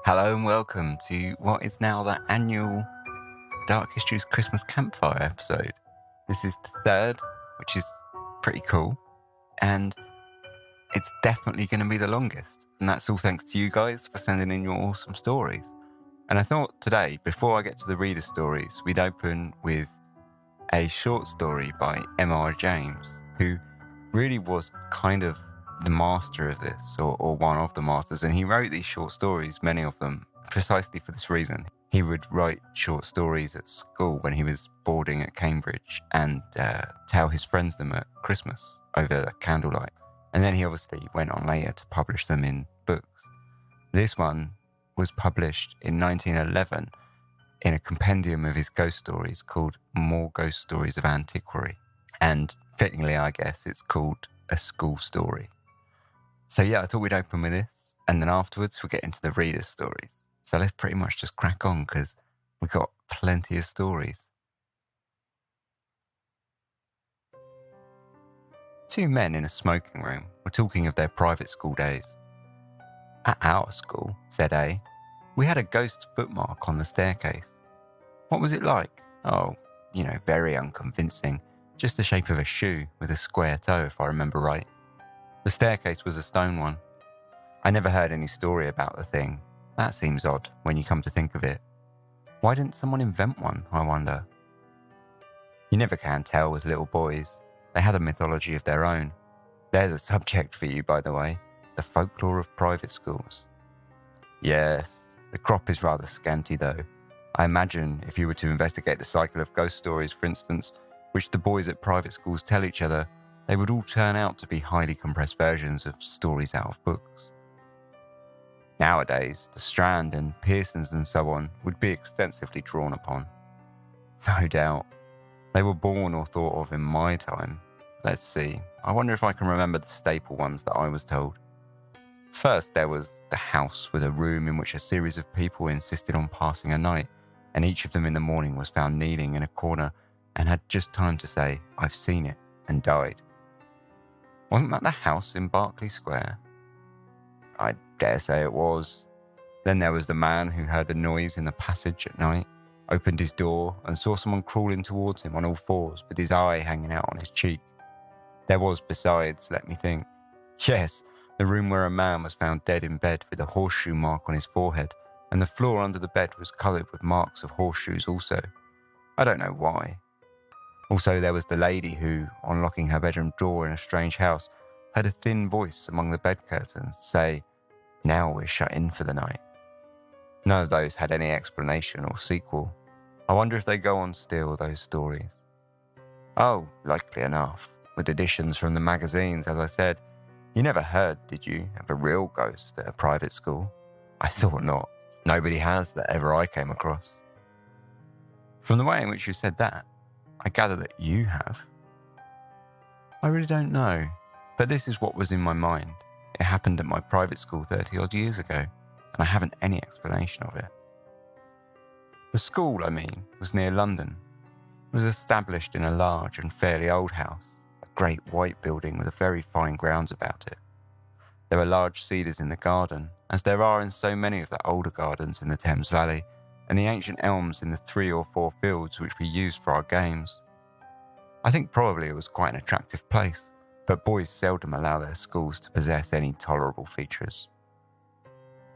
Hello and welcome to what is now the annual Dark Histories Christmas Campfire episode. This is the third, which is pretty cool, and it's definitely going to be the longest. And that's all thanks to you guys for sending in your awesome stories. And I thought today, before I get to the reader stories, we'd open with a short story by M.R James, who really was kind of the master of this, or one of the masters, and he wrote these short stories, many of them, precisely for this reason. He would write short stories at school when he was boarding at Cambridge and tell his friends them at Christmas over candlelight. And then he obviously went on later to publish them in books. This one was published in 1911 in a compendium of his ghost stories called More Ghost Stories of Antiquity. And fittingly, I guess, it's called A School Story. So yeah, I thought we'd open with this, and then afterwards we'll get into the reader's stories. So let's pretty much just crack on, because we've got plenty of stories. Two men in a smoking room were talking of their private school days. At our school, said A, we had a ghost footmark on the staircase. What was it like? Oh, very unconvincing. Just the shape of a shoe with a square toe, if I remember right. The staircase was a stone one. I never heard any story about the thing. That seems odd when you come to think of it. Why didn't someone invent one, I wonder? You never can tell with little boys. They had a mythology of their own. There's a subject for you, by the way. The folklore of private schools. Yes, the crop is rather scanty though. I imagine if you were to investigate the cycle of ghost stories, for instance, which the boys at private schools tell each other, they would all turn out to be highly compressed versions of stories out of books. Nowadays, the Strand and Pearson's and so on would be extensively drawn upon. No doubt. They were born or thought of in my time. Let's see, I wonder if I can remember the staple ones that I was told. First, there was the house with a room in which a series of people insisted on passing a night, and each of them in the morning was found kneeling in a corner and had just time to say, "I've seen it," and died. Wasn't that the house in Berkeley Square? I dare say it was. Then there was the man who heard a noise in the passage at night, opened his door and saw someone crawling towards him on all fours with his eye hanging out on his cheek. There was besides, let me think. Yes, the room where a man was found dead in bed with a horseshoe mark on his forehead, and the floor under the bed was coloured with marks of horseshoes also. I don't know why. Also, there was the lady who, on locking her bedroom door in a strange house, heard a thin voice among the bed curtains say, "Now we're shut in for the night." None of those had any explanation or sequel. I wonder if they go on still, those stories. Oh, likely enough, with additions from the magazines, as I said. You never heard, did you, of a real ghost at a private school? I thought not. Nobody has that ever I came across. From the way in which you said that, I gather that you have. I really don't know, but this is what was in my mind. It happened at my private school 30-odd years ago, and I haven't any explanation of it. The school, was near London. It was established in a large and fairly old house, a great white building with a very fine grounds about it. There were large cedars in the garden, as there are in so many of the older gardens in the Thames Valley, and the ancient elms in the 3 or 4 fields which we used for our games. I think probably it was quite an attractive place, but boys seldom allow their schools to possess any tolerable features.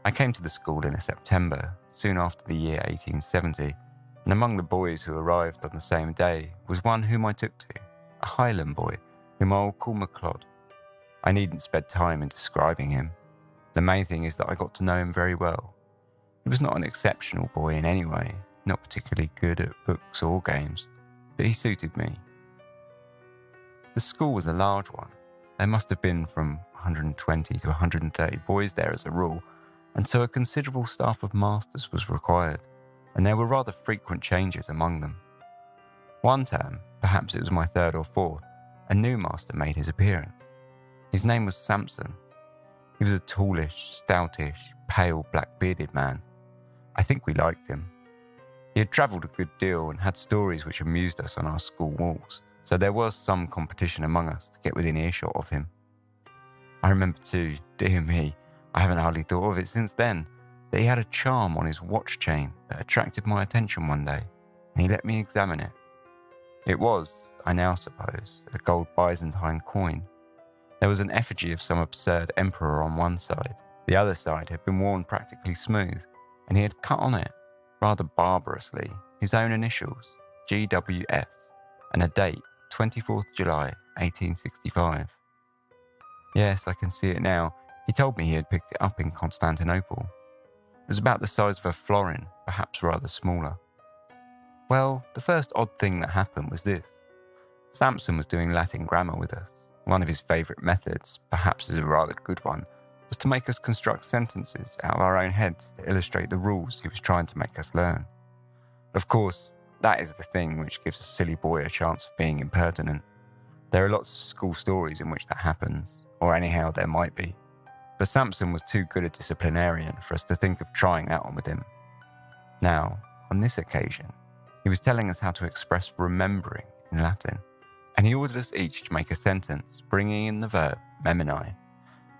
I came to the school in September, soon after the year 1870, and among the boys who arrived on the same day was one whom I took to, a Highland boy, whom I will call MacLeod. I needn't spend time in describing him. The main thing is that I got to know him very well. He was not an exceptional boy in any way, not particularly good at books or games, but he suited me. The school was a large one. There must have been from 120 to 130 boys there as a rule, and so a considerable staff of masters was required, and there were rather frequent changes among them. One term, perhaps it was my 3rd or 4th, a new master made his appearance. His name was Samson. He was a tallish, stoutish, pale, black-bearded man. I think we liked him. He had travelled a good deal and had stories which amused us on our school walks, so there was some competition among us to get within earshot of him. I remember too, dear me, I haven't hardly thought of it since then, that he had a charm on his watch chain that attracted my attention one day, and he let me examine it. It was, I now suppose, a gold Byzantine coin. There was an effigy of some absurd emperor on one side. The other side had been worn practically smooth, and he had cut on it, rather barbarously, his own initials, GWS, and a date, 24th July, 1865. Yes, I can see it now. He told me he had picked it up in Constantinople. It was about the size of a florin, perhaps rather smaller. Well, the first odd thing that happened was this. Samson was doing Latin grammar with us. One of his favourite methods, perhaps as a rather good one, was to make us construct sentences out of our own heads to illustrate the rules he was trying to make us learn. Of course, that is the thing which gives a silly boy a chance of being impertinent. There are lots of school stories in which that happens, or anyhow there might be. But Samson was too good a disciplinarian for us to think of trying that on with him. Now, on this occasion, he was telling us how to express remembering in Latin, and he ordered us each to make a sentence bringing in the verb memini,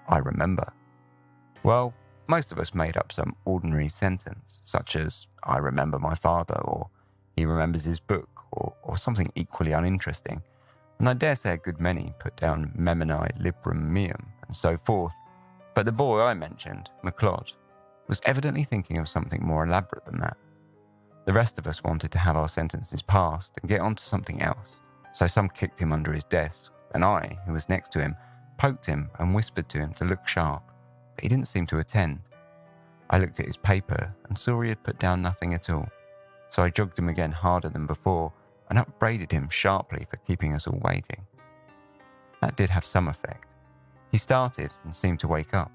I remember. Well, most of us made up some ordinary sentence, such as, I remember my father, or he remembers his book, or something equally uninteresting, and I dare say a good many put down memini librum meum, and so forth, but the boy I mentioned, McLeod, was evidently thinking of something more elaborate than that. The rest of us wanted to have our sentences passed and get on to something else, so some kicked him under his desk, and I, who was next to him, poked him and whispered to him to look sharp, but he didn't seem to attend. I looked at his paper and saw he had put down nothing at all, so I jogged him again harder than before and upbraided him sharply for keeping us all waiting. That did have some effect. He started and seemed to wake up,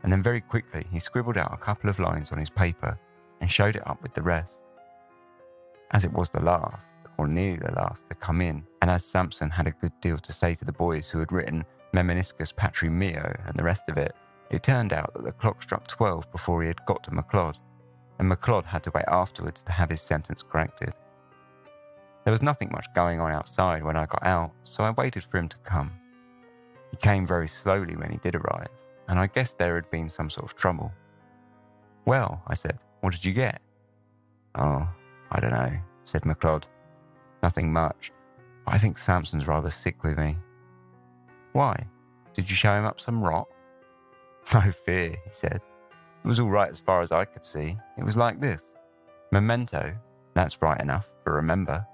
and then very quickly he scribbled out a couple of lines on his paper and showed it up with the rest. As it was the last, or nearly the last, to come in, and as Samson had a good deal to say to the boys who had written Memeniscus Patri Meo and the rest of it, it turned out that the clock struck 12 before he had got to McLeod, and McLeod had to wait afterwards to have his sentence corrected. There was nothing much going on outside when I got out, so I waited for him to come. He came very slowly when he did arrive, and I guessed there had been some sort of trouble. Well, I said, what did you get? Oh, I don't know, said McLeod. Nothing much, but I think Samson's rather sick with me. Why? Did you show him up some rot? No fear, he said. It was all right as far as I could see. It was like this. Memento, that's right enough for remember,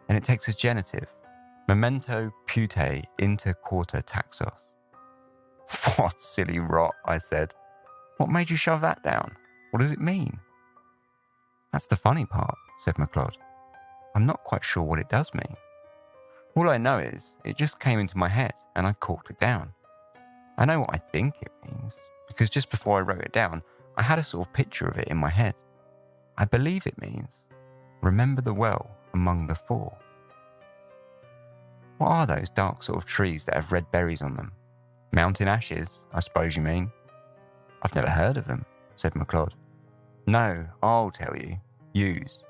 and it takes a genitive. Memento pute inter quarta taxos. What silly rot, I said. What made you shove that down? What does it mean? That's the funny part, said McLeod. I'm not quite sure what it does mean. All I know is it just came into my head and I corked it down. I know what I think it means, because just before I wrote it down, I had a sort of picture of it in my head. I believe it means, remember the well among the four. What are those dark sort of trees that have red berries on them? Mountain ashes, I suppose you mean. I've never heard of them, said McLeod. No, I'll tell you. Yews.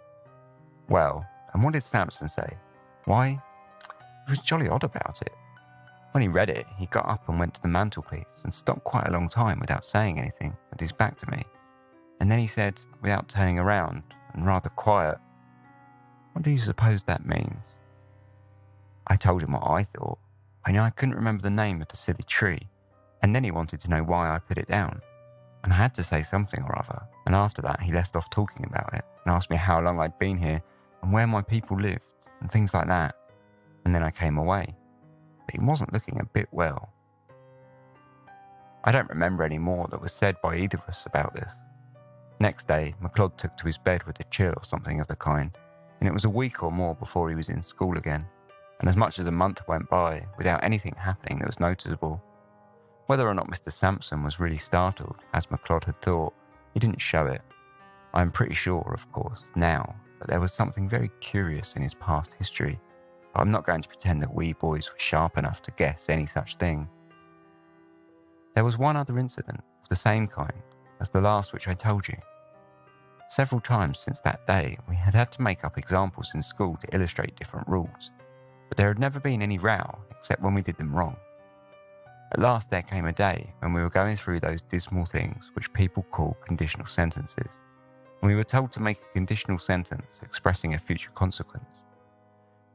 Well, and what did Samson say? Why, he was jolly odd about it. When he read it, he got up and went to the mantelpiece and stopped quite a long time without saying anything, with his back to me. And then he said, without turning around, and rather quiet, what do you suppose that means? I told him what I thought. I couldn't remember the name of the silly tree, and then he wanted to know why I put it down. And I had to say something or other, and after that he left off talking about it, and asked me how long I'd been here, and where my people lived, and things like that. And then I came away. But he wasn't looking a bit well. I don't remember any more that was said by either of us about this. Next day, McLeod took to his bed with a chill or something of the kind, and it was a week or more before he was in school again, and as much as a month went by without anything happening that was noticeable. Whether or not Mr. Sampson was really startled, as McLeod had thought, he didn't show it. I am pretty sure, of course, now, that there was something very curious in his past history, but I'm not going to pretend that we boys were sharp enough to guess any such thing. There was one other incident of the same kind as the last which I told you. Several times since that day, we had had to make up examples in school to illustrate different rules, but there had never been any row except when we did them wrong. At last there came a day when we were going through those dismal things which people call conditional sentences, and we were told to make a conditional sentence expressing a future consequence.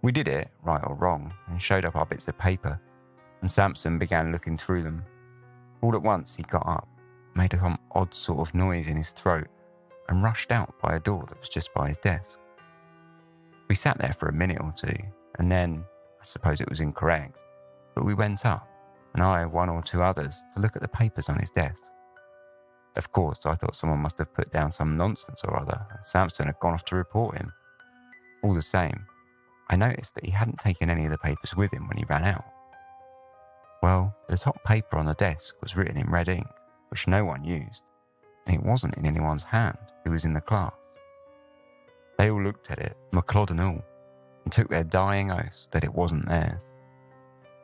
We did it, right or wrong, and showed up our bits of paper, and Samson began looking through them. All at once he got up, made some odd sort of noise in his throat, and rushed out by a door that was just by his desk. We sat there for a minute or two, and then, I suppose it was incorrect, but we went up, and I, one or two others, to look at the papers on his desk. Of course, I thought someone must have put down some nonsense or other, and Samson had gone off to report him. All the same, I noticed that he hadn't taken any of the papers with him when he ran out. Well, the top paper on the desk was written in red ink, which no one used, and it wasn't in anyone's hand who was in the class. They all looked at it, McLeod and all, and took their dying oaths that it wasn't theirs.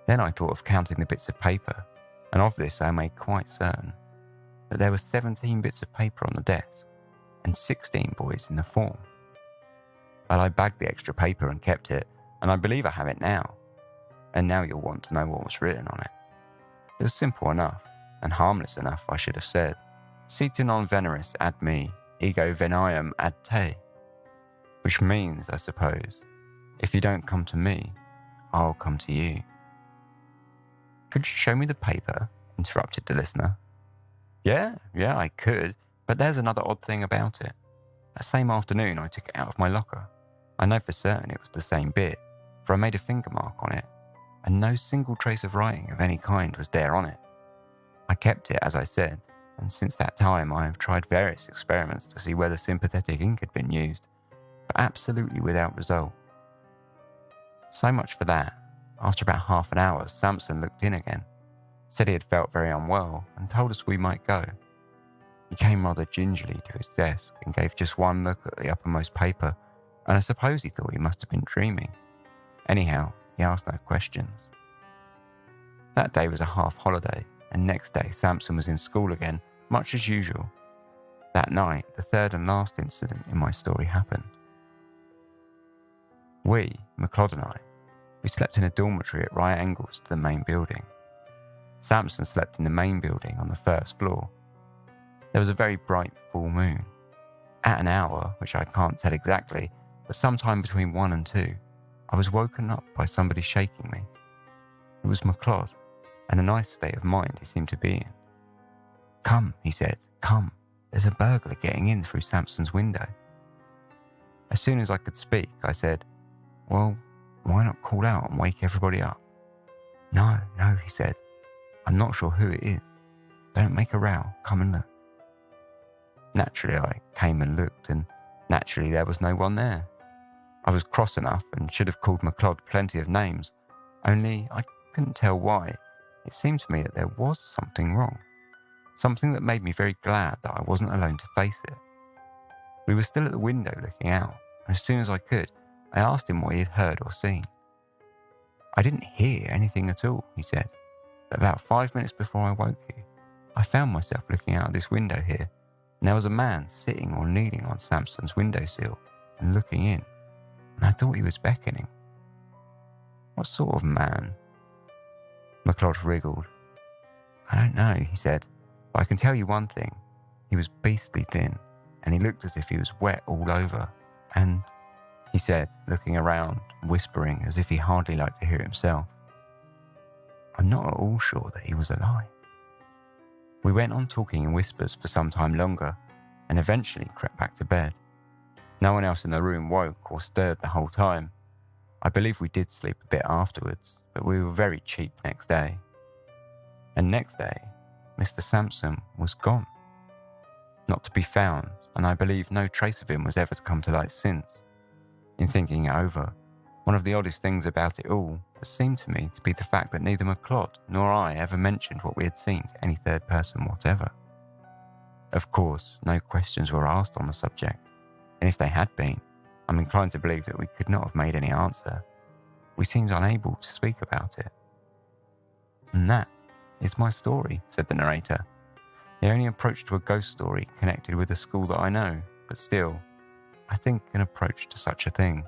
Then I thought of counting the bits of paper, and of this I made quite certain, that there were 17 bits of paper on the desk, and 16 boys in the form. Well, I bagged the extra paper and kept it, and I believe I have it now. And now you'll want to know what was written on it. It was simple enough, and harmless enough, I should have said. Situ non veneris ad me, ego veniam ad te. Which means, I suppose, if you don't come to me, I'll come to you. Could you show me the paper? Interrupted the listener. Yeah, I could, but there's another odd thing about it. That same afternoon I took it out of my locker. I know for certain it was the same bit, for I made a finger mark on it, and no single trace of writing of any kind was there on it. I kept it, as I said, and since that time I have tried various experiments to see whether sympathetic ink had been used, but absolutely without result. So much for that. After about half an hour, Samson looked in again, said he had felt very unwell, and told us we might go. He came rather gingerly to his desk and gave just one look at the uppermost paper, and I suppose he thought he must have been dreaming. Anyhow, he asked no questions. That day was a half holiday, and next day Samson was in school again, much as usual. That night, the third and last incident in my story happened. We, McLeod and I, we slept in a dormitory at right angles to the main building. Samson slept in the main building on the first floor. There was a very bright full moon. At an hour, which I can't tell exactly, but sometime between 1 and 2, I was woken up by somebody shaking me. It was McLeod, and a nice state of mind he seemed to be in. Come, he said, come, there's a burglar getting in through Samson's window. As soon as I could speak, I said, well, why not call out and wake everybody up? No, he said, I'm not sure who it is. Don't make a row, come and look. Naturally, I came and looked, and naturally there was no one there. I was cross enough and should have called McLeod plenty of names, only I couldn't tell why. It seemed to me that there was something wrong, something that made me very glad that I wasn't alone to face it. We were still at the window looking out, and as soon as I could, I asked him what he had heard or seen. I didn't hear anything at all, he said, but about 5 minutes before I woke you, I found myself looking out of this window here, and there was a man sitting or kneeling on Samson's windowsill and looking in, and I thought he was beckoning. What sort of man? McLeod wriggled. I don't know, he said, but I can tell you one thing. He was beastly thin, and he looked as if he was wet all over, and, he said, looking around, whispering as if he hardly liked to hear himself, I'm not at all sure that he was alive. We went on talking in whispers for some time longer, and eventually crept back to bed. No one else in the room woke or stirred the whole time. I believe we did sleep a bit afterwards, but we were very cheap next day. And next day, Mr. Samson was gone. Not to be found, and I believe no trace of him was ever to come to light since. In thinking it over, one of the oddest things about it all has seemed to me to be the fact that neither McLeod nor I ever mentioned what we had seen to any third person whatever. Of course, no questions were asked on the subject, and if they had been, I'm inclined to believe that we could not have made any answer. We seemed unable to speak about it. And that is my story, said the narrator. The only approach to a ghost story connected with a school that I know, but still, I think an approach to such a thing.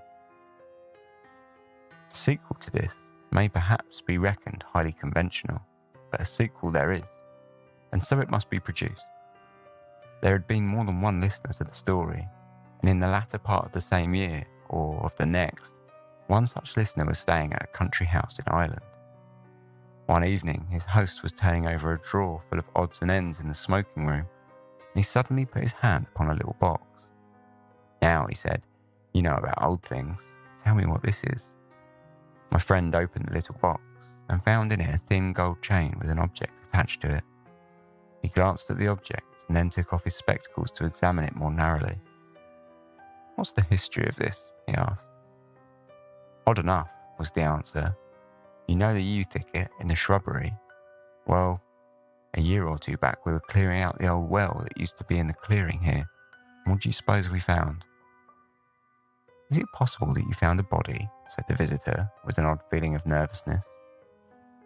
The sequel to this may perhaps be reckoned highly conventional, but a sequel there is, and so it must be produced. There had been more than one listener to the story, and in the latter part of the same year, or of the next, one such listener was staying at a country house in Ireland. One evening, his host was turning over a drawer full of odds and ends in the smoking room, and he suddenly put his hand upon a little box. "Now," he said, "you know about old things. Tell me what this is." My friend opened the little box and found in it a thin gold chain with an object attached to it. He glanced at the object and then took off his spectacles to examine it more narrowly. "What's the history of this?" he asked. "Odd enough," was the answer. "You know the yew thicket in the shrubbery? Well, a year or two back we were clearing out the old well that used to be in the clearing here. And what do you suppose we found?" "Is it possible that you found a body?" said the visitor, with an odd feeling of nervousness.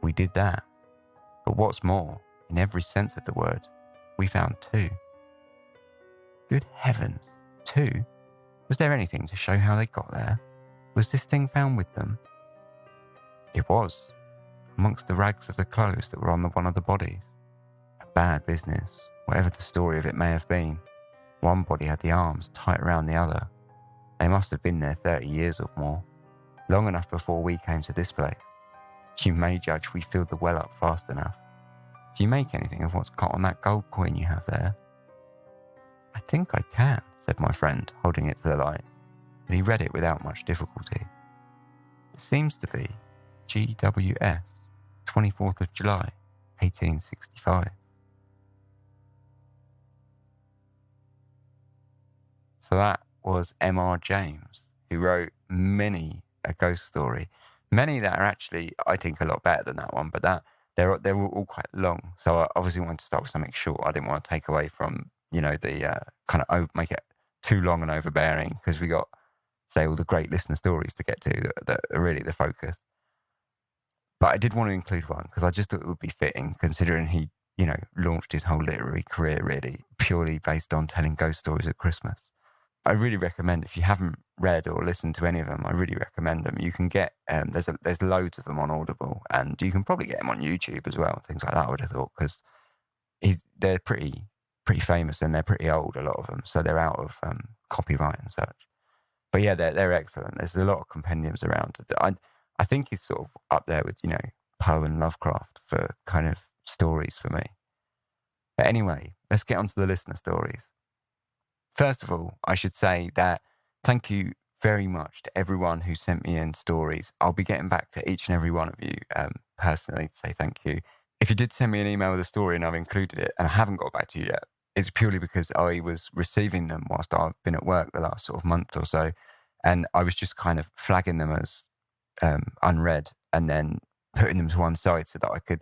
"We did that. But what's more, in every sense of the word, we found two." "Good heavens, two? Was there anything to show how they got there? Was this thing found with them?" "It was, amongst the rags of the clothes that were on one of the bodies. A bad business, whatever the story of it may have been. One body had the arms tight around the other. They must have been there 30 years or more, long enough before we came to this place. You may judge we filled the well up fast enough. Do you make anything of what's got on that gold coin you have there?" "I think I can," said my friend, holding it to the light, but he read it without much difficulty. "It seems to be GWS, 24th of July, 1865. So that was M.R. James, who wrote many a ghost story. Many that are actually, I think, a lot better than that one, but they were all quite long. So I obviously wanted to start with something short. I didn't want to take away from, the kind of make it too long and overbearing, because we got, say, all the great listener stories to get to that are really the focus. But I did want to include one because I just thought it would be fitting, considering he, launched his whole literary career really purely based on telling ghost stories at Christmas. I really recommend, if you haven't read or listened to any of them, I really recommend them. You can get, there's loads of them on Audible, and you can probably get them on YouTube as well, things like that, I would have thought, because they're pretty famous and they're pretty old, a lot of them, so they're out of copyright and such. But yeah, they're excellent. There's a lot of compendiums around. I think he's sort of up there with, Poe and Lovecraft for kind of stories for me. But anyway, let's get on to the listener stories. First of all, I should say that thank you very much to everyone who sent me in stories. I'll be getting back to each and every one of you personally to say thank you. If you did send me an email with a story and I've included it and I haven't got back to you yet, it's purely because I was receiving them whilst I've been at work the last sort of month or so, and I was just kind of flagging them as unread and then putting them to one side so that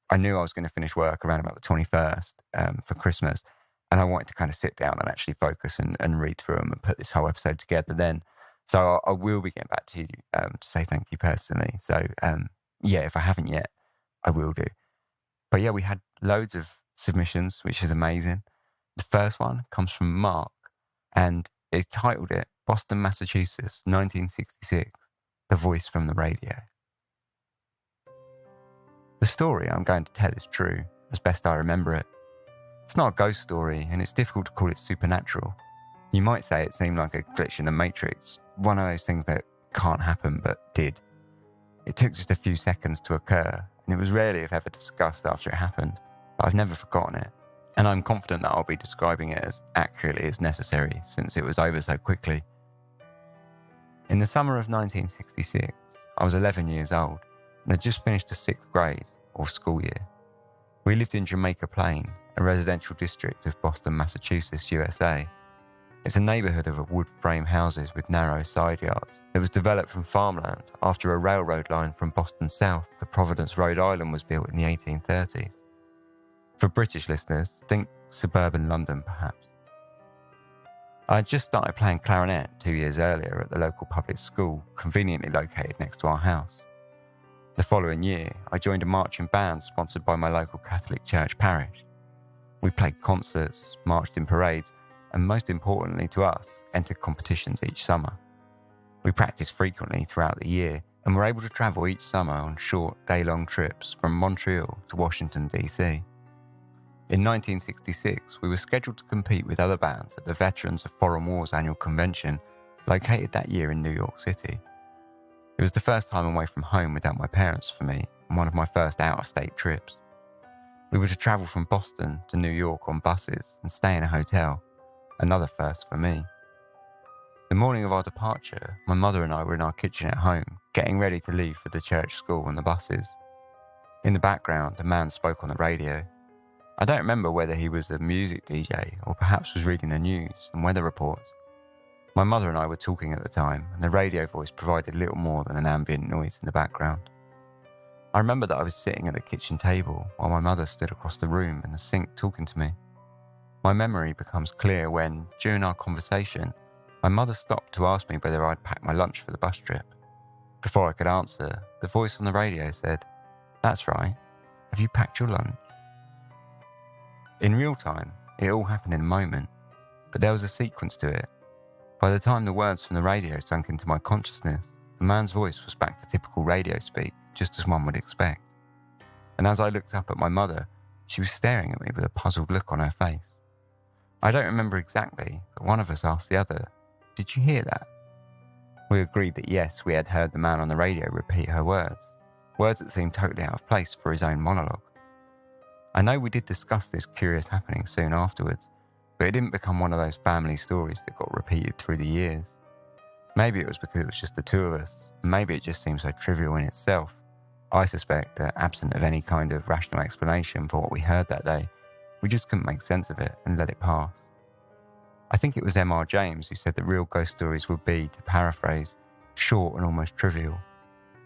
I knew I was going to finish work around about the 21st for Christmas. And I wanted to kind of sit down and actually focus and read through them and put this whole episode together then. So I will be getting back to you to say thank you personally. So yeah, if I haven't yet, I will do. But yeah, we had loads of submissions, which is amazing. The first one comes from Mark, and he titled it Boston, Massachusetts, 1966, The Voice from the Radio. The story I'm going to tell is true, as best I remember it. It's not a ghost story, and it's difficult to call it supernatural. You might say it seemed like a glitch in the Matrix, one of those things that can't happen but did. It took just a few seconds to occur, and it was rarely if ever discussed after it happened, but I've never forgotten it. And I'm confident that I'll be describing it as accurately as necessary, since it was over so quickly. In the summer of 1966, I was 11 years old, and had just finished the 6th grade, or school year. We lived in Jamaica Plain, a residential district of Boston, Massachusetts, USA. It's a neighbourhood of wood frame houses with narrow side yards that was developed from farmland after a railroad line from Boston south to Providence, Rhode Island was built in the 1830s. For British listeners, think suburban London perhaps. I had just started playing clarinet 2 years earlier at the local public school, conveniently located next to our house. The following year, I joined a marching band sponsored by my local Catholic church parish. We played concerts, marched in parades, and most importantly to us, entered competitions each summer. We practiced frequently throughout the year and were able to travel each summer on short day-long trips from Montreal to Washington, D.C. In 1966, we were scheduled to compete with other bands at the Veterans of Foreign Wars annual convention located that year in New York City. It was the first time away from home without my parents for me, and one of my first out-of-state trips. We were to travel from Boston to New York on buses and stay in a hotel, another first for me. The morning of our departure, my mother and I were in our kitchen at home, getting ready to leave for the church school and the buses. In the background, a man spoke on the radio. I don't remember whether he was a music DJ or perhaps was reading the news and weather reports. My mother and I were talking at the time, and the radio voice provided little more than an ambient noise in the background. I remember that I was sitting at the kitchen table while my mother stood across the room in the sink talking to me. My memory becomes clear when, during our conversation, my mother stopped to ask me whether I'd packed my lunch for the bus trip. Before I could answer, the voice on the radio said, "That's right. Have you packed your lunch?" In real time, it all happened in a moment, but there was a sequence to it. By the time the words from the radio sunk into my consciousness, the man's voice was back to typical radio speak, just as one would expect. And as I looked up at my mother, she was staring at me with a puzzled look on her face. I don't remember exactly, but one of us asked the other, "Did you hear that?" We agreed that yes, we had heard the man on the radio repeat her words that seemed totally out of place for his own monologue. I know we did discuss this curious happening soon afterwards, but it didn't become one of those family stories that got repeated through the years. Maybe it was because it was just the two of us, and maybe it just seemed so trivial in itself. I suspect that, absent of any kind of rational explanation for what we heard that day, we just couldn't make sense of it and let it pass. I think it was M.R. James who said that real ghost stories would be, to paraphrase, short and almost trivial,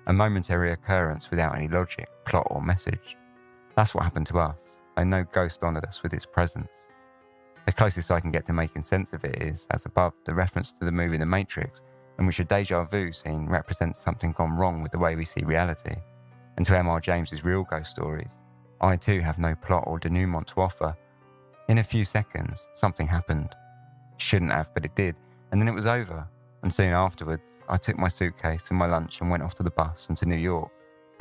a momentary occurrence without any logic, plot or message. That's what happened to us, and no ghost honoured us with its presence. The closest I can get to making sense of it is, as above, the reference to the movie The Matrix, in which a déjà vu scene represents something gone wrong with the way we see reality. And to M.R. James's real ghost stories, I too have no plot or denouement to offer. In a few seconds, something happened. It shouldn't have, but it did, and then it was over. And soon afterwards, I took my suitcase and my lunch and went off to the bus and to New York,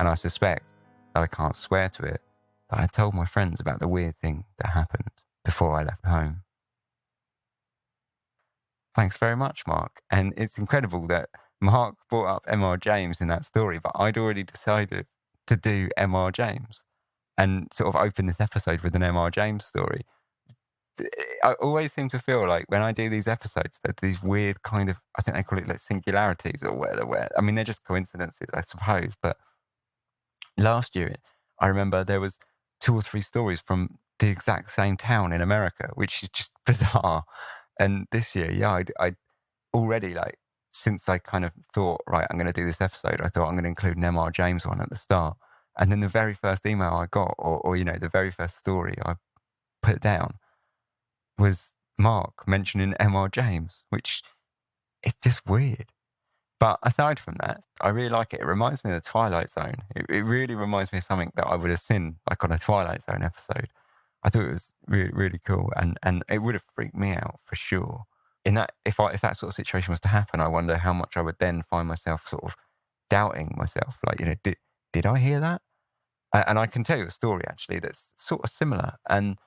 and I suspect, though I can't swear to it, that I told my friends about the weird thing that happened before I left home. Thanks very much, Mark. And it's incredible that Mark brought up M.R. James in that story, but I'd already decided to do M.R. James and sort of open this episode with an M.R. James story. I always seem to feel like when I do these episodes, there's these weird kind of, I think they call it like singularities or where. I mean, they're just coincidences, I suppose. But last year, I remember there was 2 or 3 stories from the exact same town in America, which is just bizarre. And this year, yeah, I'd already, like, since I kind of thought, right, I'm going to do this episode, I thought I'm going to include an M.R. James one at the start. And then the very first email I got, or you know, the very first story I put down was Mark mentioning M.R. James, which is just weird. But aside from that, I really like it. It reminds me of the Twilight Zone. It really reminds me of something that I would have seen, like on a Twilight Zone episode. I thought it was really, really cool, and it would have freaked me out for sure. In that, if that sort of situation was to happen, I wonder how much I would then find myself sort of doubting myself. Like, you know, did I hear that? And I can tell you a story actually that's sort of similar, and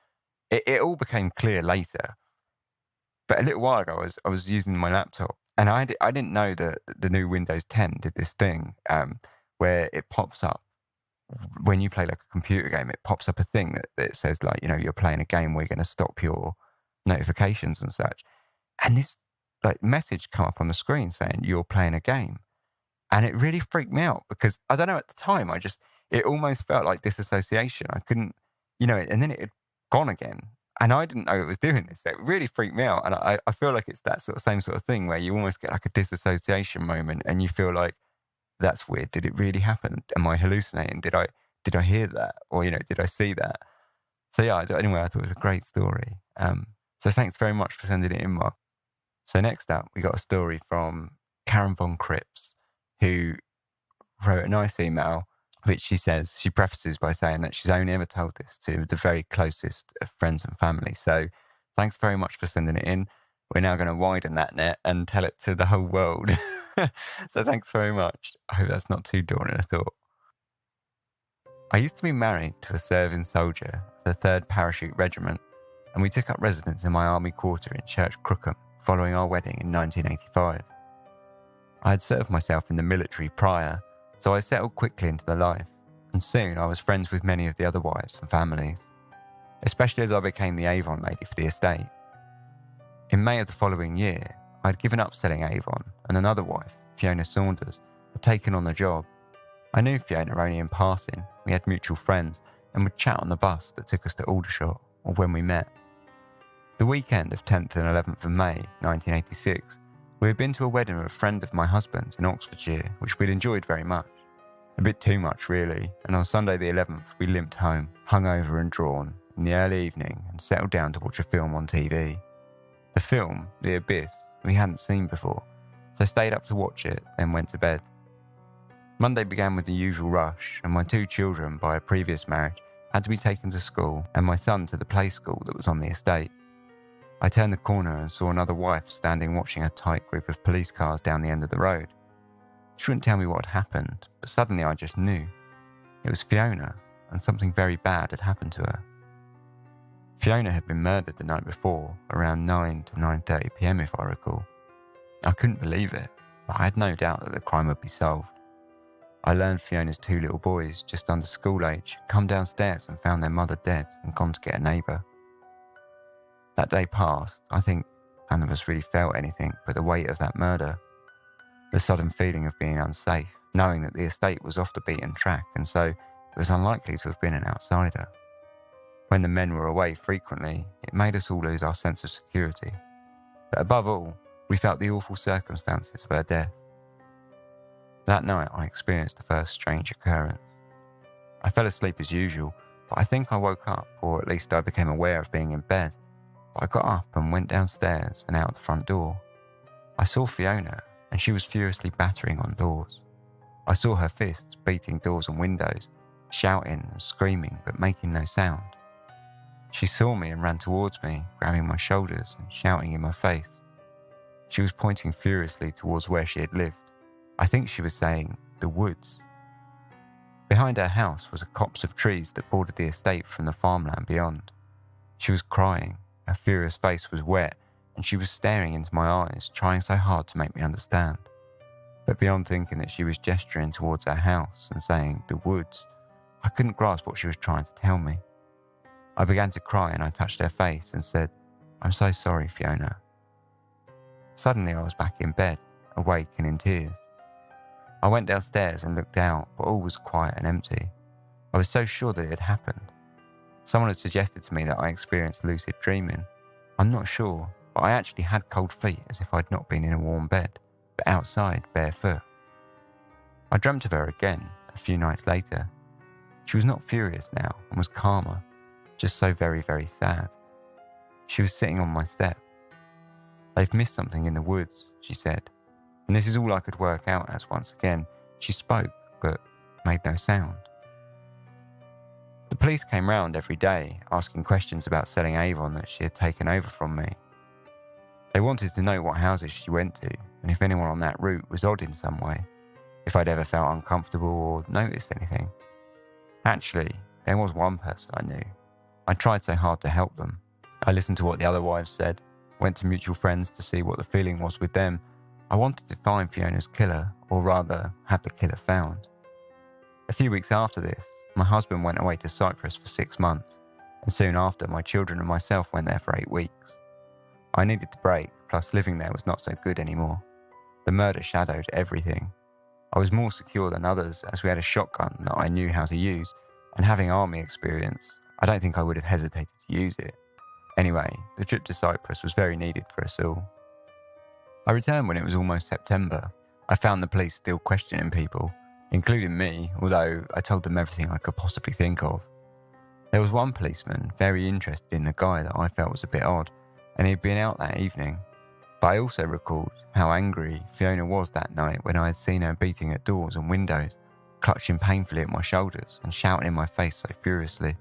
it all became clear later. But a little while ago, I was using my laptop, and I didn't know that the new Windows 10 did this thing where it pops up. When you play like a computer game, it pops up a thing that says, like, you know, you're playing a game, we're going to stop your notifications and such. And this like message come up on the screen saying you're playing a game. And it really freaked me out because I don't know, at the time, it almost felt like disassociation. I couldn't, you know, and then it had gone again. And I didn't know it was doing this. It really freaked me out. And I feel like it's that same sort of thing where you almost get like a disassociation moment and you feel like, that's weird. Did it really happen? Am I hallucinating? Did I hear that? Or, you know, did I see that? So yeah, anyway, I thought it was a great story. So thanks very much for sending it in, Mark. So next up, we got a story from Karen von Cripps, who wrote a nice email, which she prefaces by saying that she's only ever told this to the very closest of friends and family. So thanks very much for sending it in. We're now going to widen that net and tell it to the whole world. So thanks very much. I hope that's not too daunting a thought. I used to be married to a serving soldier of the 3rd Parachute Regiment, and we took up residence in my army quarter in Church Crookham following our wedding in 1985. I had served myself in the military prior, so I settled quickly into the life, and soon I was friends with many of the other wives and families, especially as I became the Avon lady for the estate. In May of the following year, I had given up selling Avon, and another wife, Fiona Saunders, had taken on the job. I knew Fiona only in passing, we had mutual friends, and would chat on the bus that took us to Aldershot, or when we met. The weekend of 10th and 11th of May 1986, we had been to a wedding of a friend of my husband's in Oxfordshire, which we'd enjoyed very much. A bit too much, really, and on Sunday the 11th we limped home, hungover and drawn, in the early evening and settled down to watch a film on TV. The film, The Abyss, we hadn't seen before, so stayed up to watch it, then went to bed. Monday began with the usual rush, and my 2 children, by a previous marriage, had to be taken to school, and my son to the play school that was on the estate. I turned the corner and saw another wife standing watching a tight group of police cars down the end of the road. She wouldn't tell me what had happened, but suddenly I just knew. It was Fiona, and something very bad had happened to her. Fiona had been murdered the night before, around 9 to 9:30 p.m. if I recall. I couldn't believe it, but I had no doubt that the crime would be solved. I learned Fiona's 2 little boys, just under school age, had come downstairs and found their mother dead and gone to get a neighbour. That day passed. I think none of us really felt anything but the weight of that murder. The sudden feeling of being unsafe, knowing that the estate was off the beaten track and so it was unlikely to have been an outsider. When the men were away frequently, it made us all lose our sense of security. But above all, we felt the awful circumstances of her death. That night I experienced the first strange occurrence. I fell asleep as usual, but I think I woke up, or at least I became aware of being in bed. But I got up and went downstairs and out the front door. I saw Fiona, and she was furiously battering on doors. I saw her fists beating doors and windows, shouting and screaming but making no sound. She saw me and ran towards me, grabbing my shoulders and shouting in my face. She was pointing furiously towards where she had lived. I think she was saying, "the woods." Behind her house was a copse of trees that bordered the estate from the farmland beyond. She was crying, her furious face was wet, and she was staring into my eyes, trying so hard to make me understand. But beyond thinking that she was gesturing towards her house and saying, "the woods," I couldn't grasp what she was trying to tell me. I began to cry and I touched her face and said, "I'm so sorry, Fiona." Suddenly I was back in bed, awake and in tears. I went downstairs and looked out, but all was quiet and empty. I was so sure that it had happened. Someone had suggested to me that I experienced lucid dreaming. I'm not sure, but I actually had cold feet as if I'd not been in a warm bed, but outside, barefoot. I dreamt of her again a few nights later. She was not furious now and was calmer, just so very, very sad. She was sitting on my step. "They've missed something in the woods," she said, and this is all I could work out as once again she spoke but made no sound. The police came round every day asking questions about selling Avon that she had taken over from me. They wanted to know what houses she went to and if anyone on that route was odd in some way, if I'd ever felt uncomfortable or noticed anything. Actually, there was one person I knew. I tried so hard to help them. I listened to what the other wives said, went to mutual friends to see what the feeling was with them. I wanted to find Fiona's killer, or rather, have the killer found. A few weeks after this, my husband went away to Cyprus for 6 months, and soon after, my children and myself went there for 8 weeks. I needed the break, plus living there was not so good anymore. The murder shadowed everything. I was more secure than others as we had a shotgun that I knew how to use, and having army experience, I don't think I would have hesitated to use it. Anyway, the trip to Cyprus was very needed for us all. I returned when it was almost September. I found the police still questioning people, including me, although I told them everything I could possibly think of. There was one policeman very interested in the guy that I felt was a bit odd, and he'd been out that evening. But I also recalled how angry Fiona was that night when I had seen her beating at doors and windows, clutching painfully at my shoulders and shouting in my face so furiously.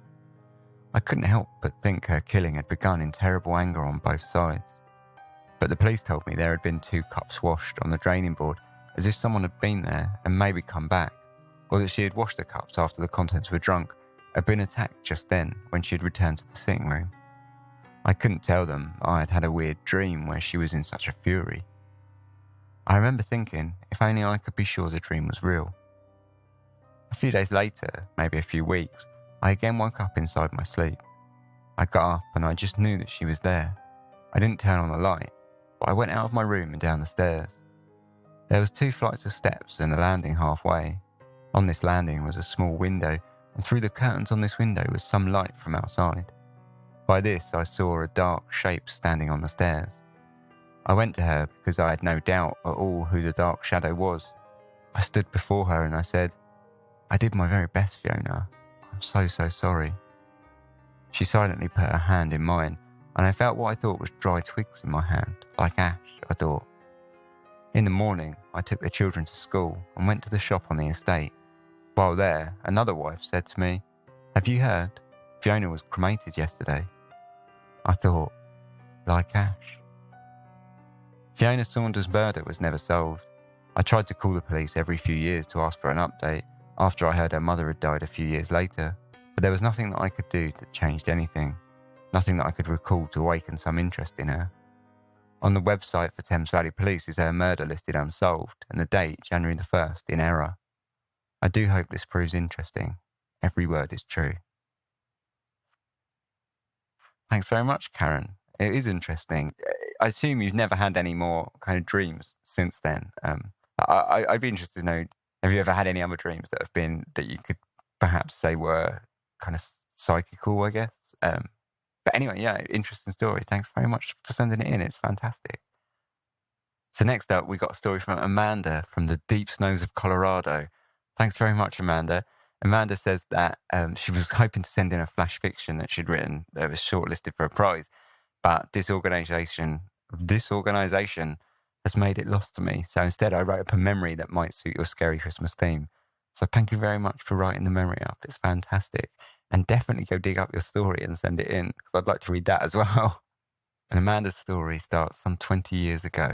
I couldn't help but think her killing had begun in terrible anger on both sides. But the police told me there had been 2 cups washed on the draining board as if someone had been there and maybe come back, or that she had washed the cups after the contents were drunk, had been attacked just then when she had returned to the sitting room. I couldn't tell them I had had a weird dream where she was in such a fury. I remember thinking, if only I could be sure the dream was real. A few days later, maybe a few weeks, I again woke up inside my sleep. I got up and I just knew that she was there. I didn't turn on the light, but I went out of my room and down the stairs. There was 2 flights of steps and a landing halfway. On this landing was a small window, and through the curtains on this window was some light from outside. By this I saw a dark shape standing on the stairs. I went to her because I had no doubt at all who the dark shadow was. I stood before her and I said, "I did my very best, Fiona. I'm so sorry." She silently put her hand in mine, and I felt what I thought was dry twigs in my hand, like ash, I thought. In the morning, I took the children to school and went to the shop on the estate. While there, another wife said to me, "Have you heard? Fiona was cremated yesterday." I thought, like ash. Fiona Saunders' murder was never solved. I tried to call the police every few years to ask for an update after I heard her mother had died a few years later, but there was nothing that I could do that changed anything, nothing that I could recall to awaken some interest in her. On the website for Thames Valley Police is her murder listed unsolved and the date, January the 1st, in error. I do hope this proves interesting. Every word is true. Thanks very much, Karen. It is interesting. I assume you've never had any more kind of dreams since then. I'd be interested to know, have you ever had any other dreams that have been, that you could perhaps say were kind of psychical, I guess? But anyway, yeah, interesting story. Thanks very much for sending it in. It's fantastic. So next up, we got a story from Amanda from the deep snows of Colorado. Thanks very much, Amanda. Amanda says that she was hoping to send in a flash fiction that she'd written that was shortlisted for a prize, but this organisation has made it lost to me. So instead, I wrote up a memory that might suit your scary Christmas theme. So thank you very much for writing the memory up. It's fantastic. And definitely go dig up your story and send it in, because I'd like to read that as well. And Amanda's story starts some 20 years ago.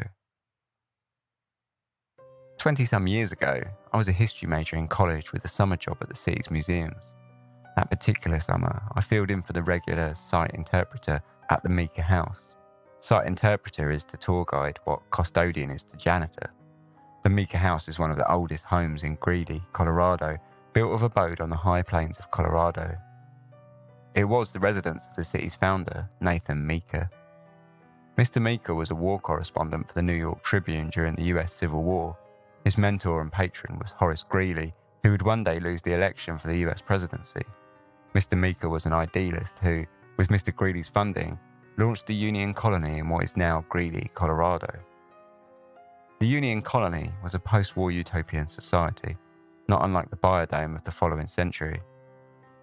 20-some years ago, I was a history major in college with a summer job at the city's museums. That particular summer, I filled in for the regular site interpreter at the Meeker House. Site interpreter is to tour guide what custodian is to janitor. The Meeker House is one of the oldest homes in Greeley, Colorado, built of abode on the high plains of Colorado. It was the residence of the city's founder, Nathan Meeker. Mr. Meeker was a war correspondent for the New York Tribune during the US Civil War. His mentor and patron was Horace Greeley, who would one day lose the election for the US presidency. Mr. Meeker was an idealist who, with Mr. Greeley's funding, launched the Union Colony in what is now Greeley, Colorado. The Union Colony was a post-war utopian society, not unlike the biodome of the following century.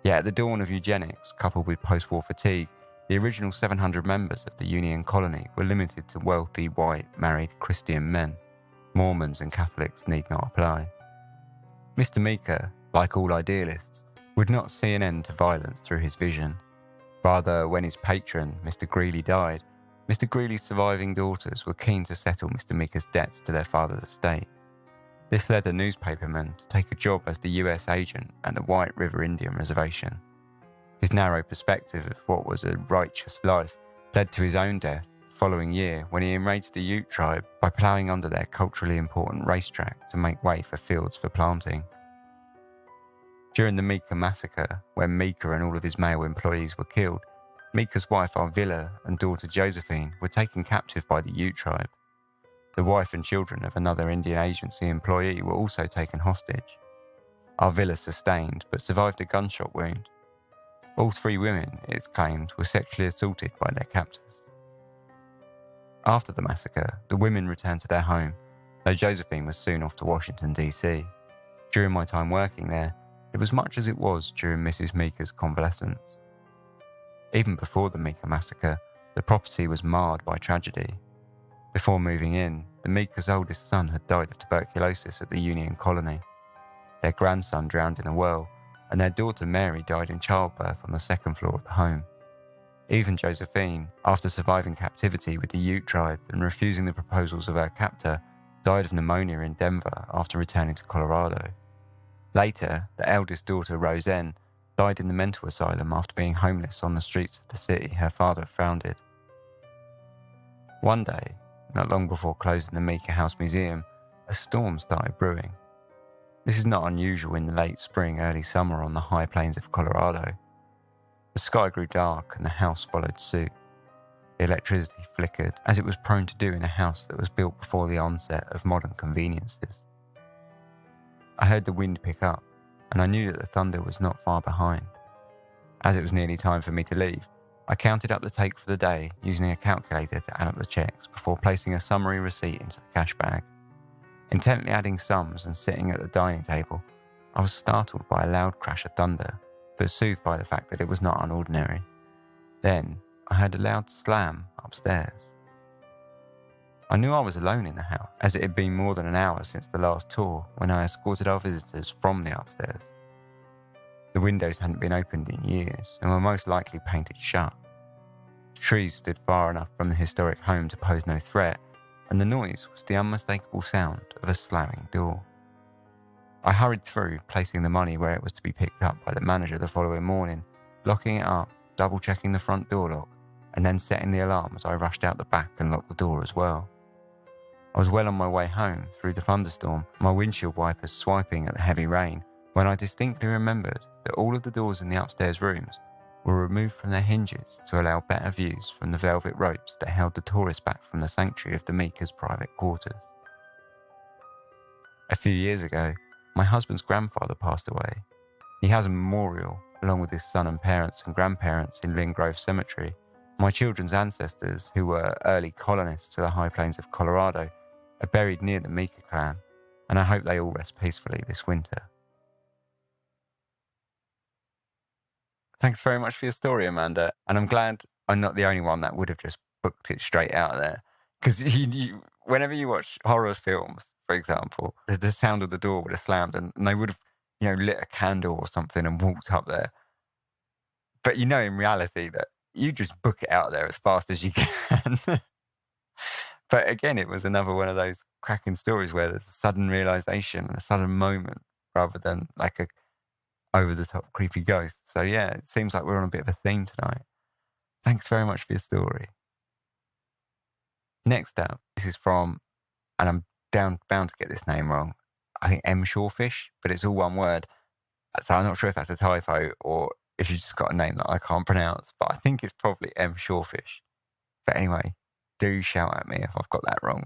Yet at the dawn of eugenics, coupled with post-war fatigue, the original 700 members of the Union Colony were limited to wealthy, white, married Christian men. Mormons and Catholics need not apply. Mr. Meeker, like all idealists, would not see an end to violence through his vision. Rather, when his patron, Mr. Greeley, died, Mr. Greeley's surviving daughters were keen to settle Mr. Meeker's debts to their father's estate. This led a newspaperman to take a job as the US agent at the White River Indian Reservation. His narrow perspective of what was a righteous life led to his own death the following year when he enraged the Ute tribe by ploughing under their culturally important racetrack to make way for fields for planting. During the Meeker massacre, when Meeker and all of his male employees were killed, Meeker's wife Arvilla and daughter Josephine were taken captive by the Ute tribe. The wife and children of another Indian Agency employee were also taken hostage. Arvilla sustained but survived a gunshot wound. All 3 women, it is claimed, were sexually assaulted by their captors. After the massacre, the women returned to their home, though Josephine was soon off to Washington, D.C. During my time working there, it was much as it was during Mrs. Meeker's convalescence. Even before the Meeker massacre, the property was marred by tragedy. Before moving in, the Meeker's oldest son had died of tuberculosis at the Union Colony. Their grandson drowned in a well, and their daughter Mary died in childbirth on the 2nd floor of the home. Even Josephine, after surviving captivity with the Ute tribe and refusing the proposals of her captor, died of pneumonia in Denver after returning to Colorado. Later, the eldest daughter, Roseanne, died in the mental asylum after being homeless on the streets of the city her father founded. One day, not long before closing the Meeker House Museum, a storm started brewing. This is not unusual in the late spring, early summer on the high plains of Colorado. The sky grew dark and the house followed suit. The electricity flickered, as it was prone to do in a house that was built before the onset of modern conveniences. I heard the wind pick up, and I knew that the thunder was not far behind. As it was nearly time for me to leave, I counted up the take for the day using a calculator to add up the checks before placing a summary receipt into the cash bag. Intently adding sums and sitting at the dining table, I was startled by a loud crash of thunder, but soothed by the fact that it was not unordinary. Then, I heard a loud slam upstairs. I knew I was alone in the house, as it had been more than an hour since the last tour when I escorted our visitors from the upstairs. The windows hadn't been opened in years and were most likely painted shut. The trees stood far enough from the historic home to pose no threat, and the noise was the unmistakable sound of a slamming door. I hurried through, placing the money where it was to be picked up by the manager the following morning, locking it up, double-checking the front door lock, and then setting the alarm as I rushed out the back and locked the door as well. I was well on my way home through the thunderstorm, my windshield wipers swiping at the heavy rain, when I distinctly remembered that all of the doors in the upstairs rooms were removed from their hinges to allow better views from the velvet ropes that held the tourists back from the sanctuary of the Meekers' private quarters. A few years ago, my husband's grandfather passed away. He has a memorial, along with his son and parents and grandparents in Lynn Grove Cemetery. My children's ancestors, who were early colonists to the high plains of Colorado, are buried near the Meeker clan, and I hope they all rest peacefully this winter. Thanks very much for your story, Amanda. And I'm glad I'm not the only one that would have just booked it straight out there. Because whenever you watch horror films, for example, the sound of the door would have slammed and they would have, lit a candle or something and walked up there. But in reality that you just book it out there as fast as you can. But again, it was another one of those cracking stories where there's a sudden realization and a sudden moment rather than like a over-the-top creepy ghost. So yeah, it seems like we're on a bit of a theme tonight. Thanks very much for your story. Next up, this is from, and I'm bound to get this name wrong, I think M. Shawfish, but it's all one word. So I'm not sure if that's a typo or if you just got a name that I can't pronounce, but I think it's probably M. Shawfish. But anyway, do shout at me if I've got that wrong.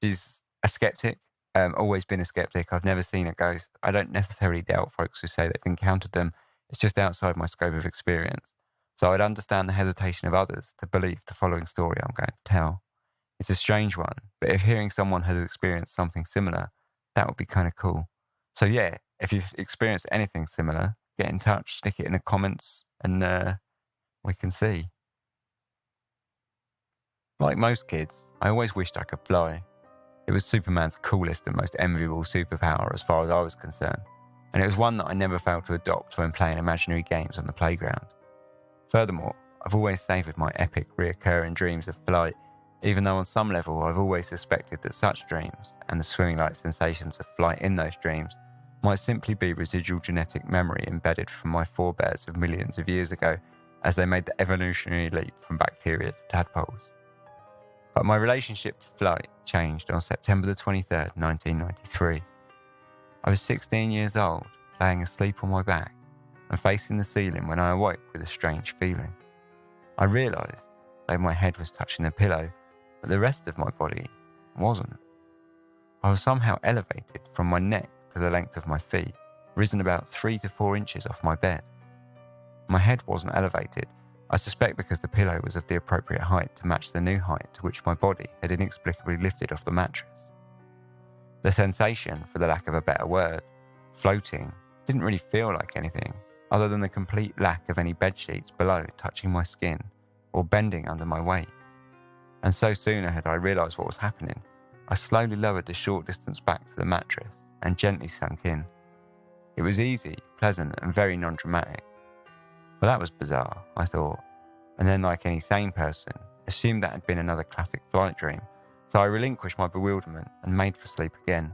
She's a skeptic. Always been a skeptic. I've never seen a ghost. I don't necessarily doubt folks who say they've encountered them. It's just outside my scope of experience. So I'd understand the hesitation of others to believe the following story I'm going to tell. It's a strange one, but if hearing someone has experienced something similar, that would be kind of cool. So yeah, if you've experienced anything similar, get in touch, stick it in the comments, and we can see. Like most kids, I always wished I could fly. It was Superman's coolest and most enviable superpower as far as I was concerned, and it was one that I never failed to adopt when playing imaginary games on the playground. Furthermore, I've always savoured my epic reoccurring dreams of flight, even though on some level I've always suspected that such dreams, and the swimming-like sensations of flight in those dreams, might simply be residual genetic memory embedded from my forebears of millions of years ago as they made the evolutionary leap from bacteria to tadpoles. But my relationship to flight changed on September the 23rd, 1993. I was 16 years old, laying asleep on my back and facing the ceiling when I awoke with a strange feeling. I realised, though my head was touching the pillow, that the rest of my body wasn't. I was somehow elevated from my neck to the length of my feet, risen about 3 to 4 inches off my bed. My head wasn't elevated, I suspect because the pillow was of the appropriate height to match the new height to which my body had inexplicably lifted off the mattress. The sensation, for the lack of a better word, floating, didn't really feel like anything other than the complete lack of any bedsheets below touching my skin or bending under my weight. And so soon had I realised what was happening, I slowly lowered the short distance back to the mattress and gently sunk in. It was easy, pleasant, and very non-dramatic. Well, that was bizarre, I thought, and then like any sane person, assumed that had been another classic flight dream, So I relinquished my bewilderment and made for sleep again.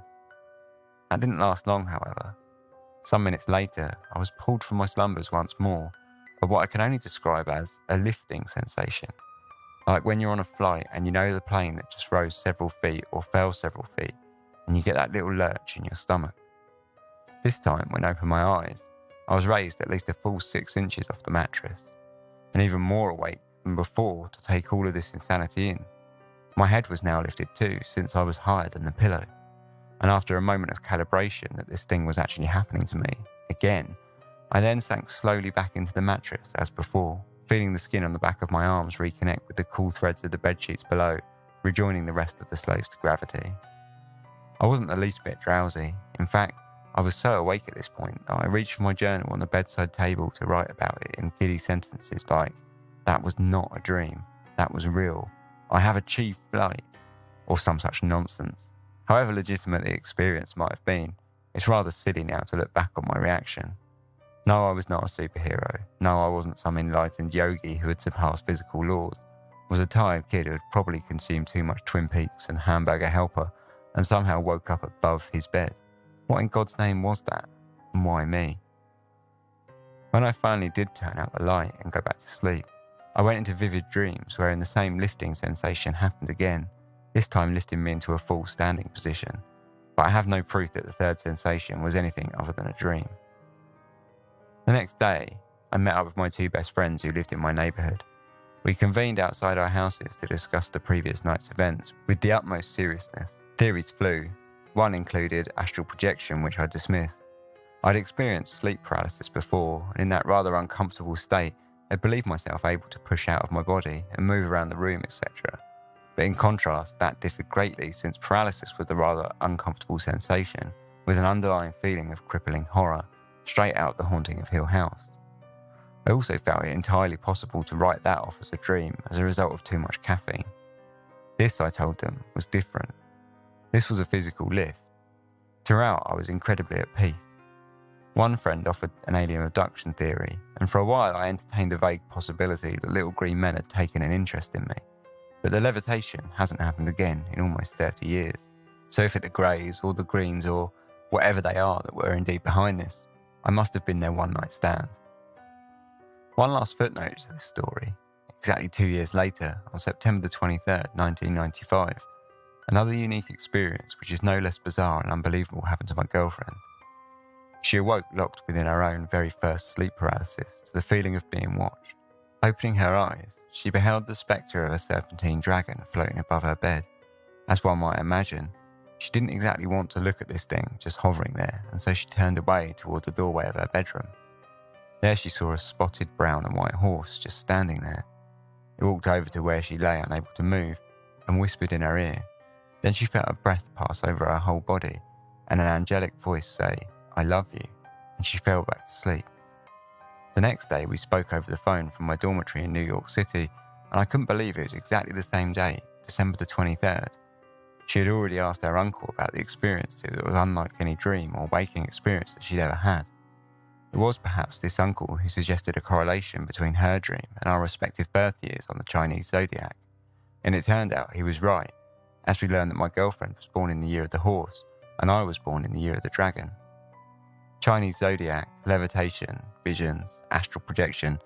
That didn't last long, however. Some minutes later, I was pulled from my slumbers once more by what I can only describe as a lifting sensation. Like when you're on a flight and you know the plane that just rose several feet or fell several feet, and you get that little lurch in your stomach. This time, when I opened my eyes, I was raised at least a full 6 inches off the mattress, and even more awake than before to take all of this insanity in. My head was now lifted too, since I was higher than the pillow. And after a moment of calibration that this thing was actually happening to me, again, I then sank slowly back into the mattress as before, feeling the skin on the back of my arms reconnect with the cool threads of the bedsheets below, rejoining the rest of the slaves to gravity. I wasn't the least bit drowsy. In fact, I was so awake at this point that I reached for my journal on the bedside table to write about it in giddy sentences like, "That was not a dream, that was real. I have achieved flight," or some such nonsense. However legitimate the experience might have been, it's rather silly now to look back on my reaction. No, I was not a superhero. No, I wasn't some enlightened yogi who had surpassed physical laws. I was a tired kid who had probably consumed too much Twin Peaks and Hamburger Helper and somehow woke up above his bed. What in God's name was that? And why me? When I finally did turn out the light and go back to sleep, I went into vivid dreams wherein the same lifting sensation happened again, this time lifting me into a full standing position. But I have no proof that the third sensation was anything other than a dream. The next day, I met up with my 2 best friends who lived in my neighbourhood. We convened outside our houses to discuss the previous night's events with the utmost seriousness. Theories flew. One included astral projection, which I dismissed. I'd experienced sleep paralysis before, and in that rather uncomfortable state, I believed myself able to push out of my body and move around the room, etc. But in contrast, that differed greatly since paralysis was a rather uncomfortable sensation, with an underlying feeling of crippling horror, straight out The Haunting of Hill House. I also felt it entirely possible to write that off as a dream as a result of too much caffeine. This, I told them, was different. This was a physical lift. Throughout, I was incredibly at peace. One friend offered an alien abduction theory, and for a while I entertained the vague possibility that little green men had taken an interest in me. But the levitation hasn't happened again in almost 30 years. So if it the Greys or the Greens or whatever they are that were indeed behind this, I must have been their one-night stand. One last footnote to this story. Exactly 2 years later, on September the 23rd, 1995, another unique experience, which is no less bizarre and unbelievable, happened to my girlfriend. She awoke locked within her own very first sleep paralysis to the feeling of being watched. Opening her eyes, she beheld the spectre of a serpentine dragon floating above her bed. As one might imagine, she didn't exactly want to look at this thing just hovering there, and so she turned away toward the doorway of her bedroom. There she saw a spotted brown and white horse just standing there. It walked over to where she lay unable to move and whispered in her ear. Then she felt a breath pass over her whole body and an angelic voice say, "I love you," and she fell back to sleep. The next day we spoke over the phone from my dormitory in New York City, and I couldn't believe it was exactly the same day, December the 23rd. She had already asked her uncle about the experience that was unlike any dream or waking experience that she'd ever had. It was perhaps this uncle who suggested a correlation between her dream and our respective birth years on the Chinese zodiac, and it turned out he was right, as we learned that my girlfriend was born in the year of the horse, and I was born in the year of the dragon. Chinese zodiac, levitation, visions, astral projection,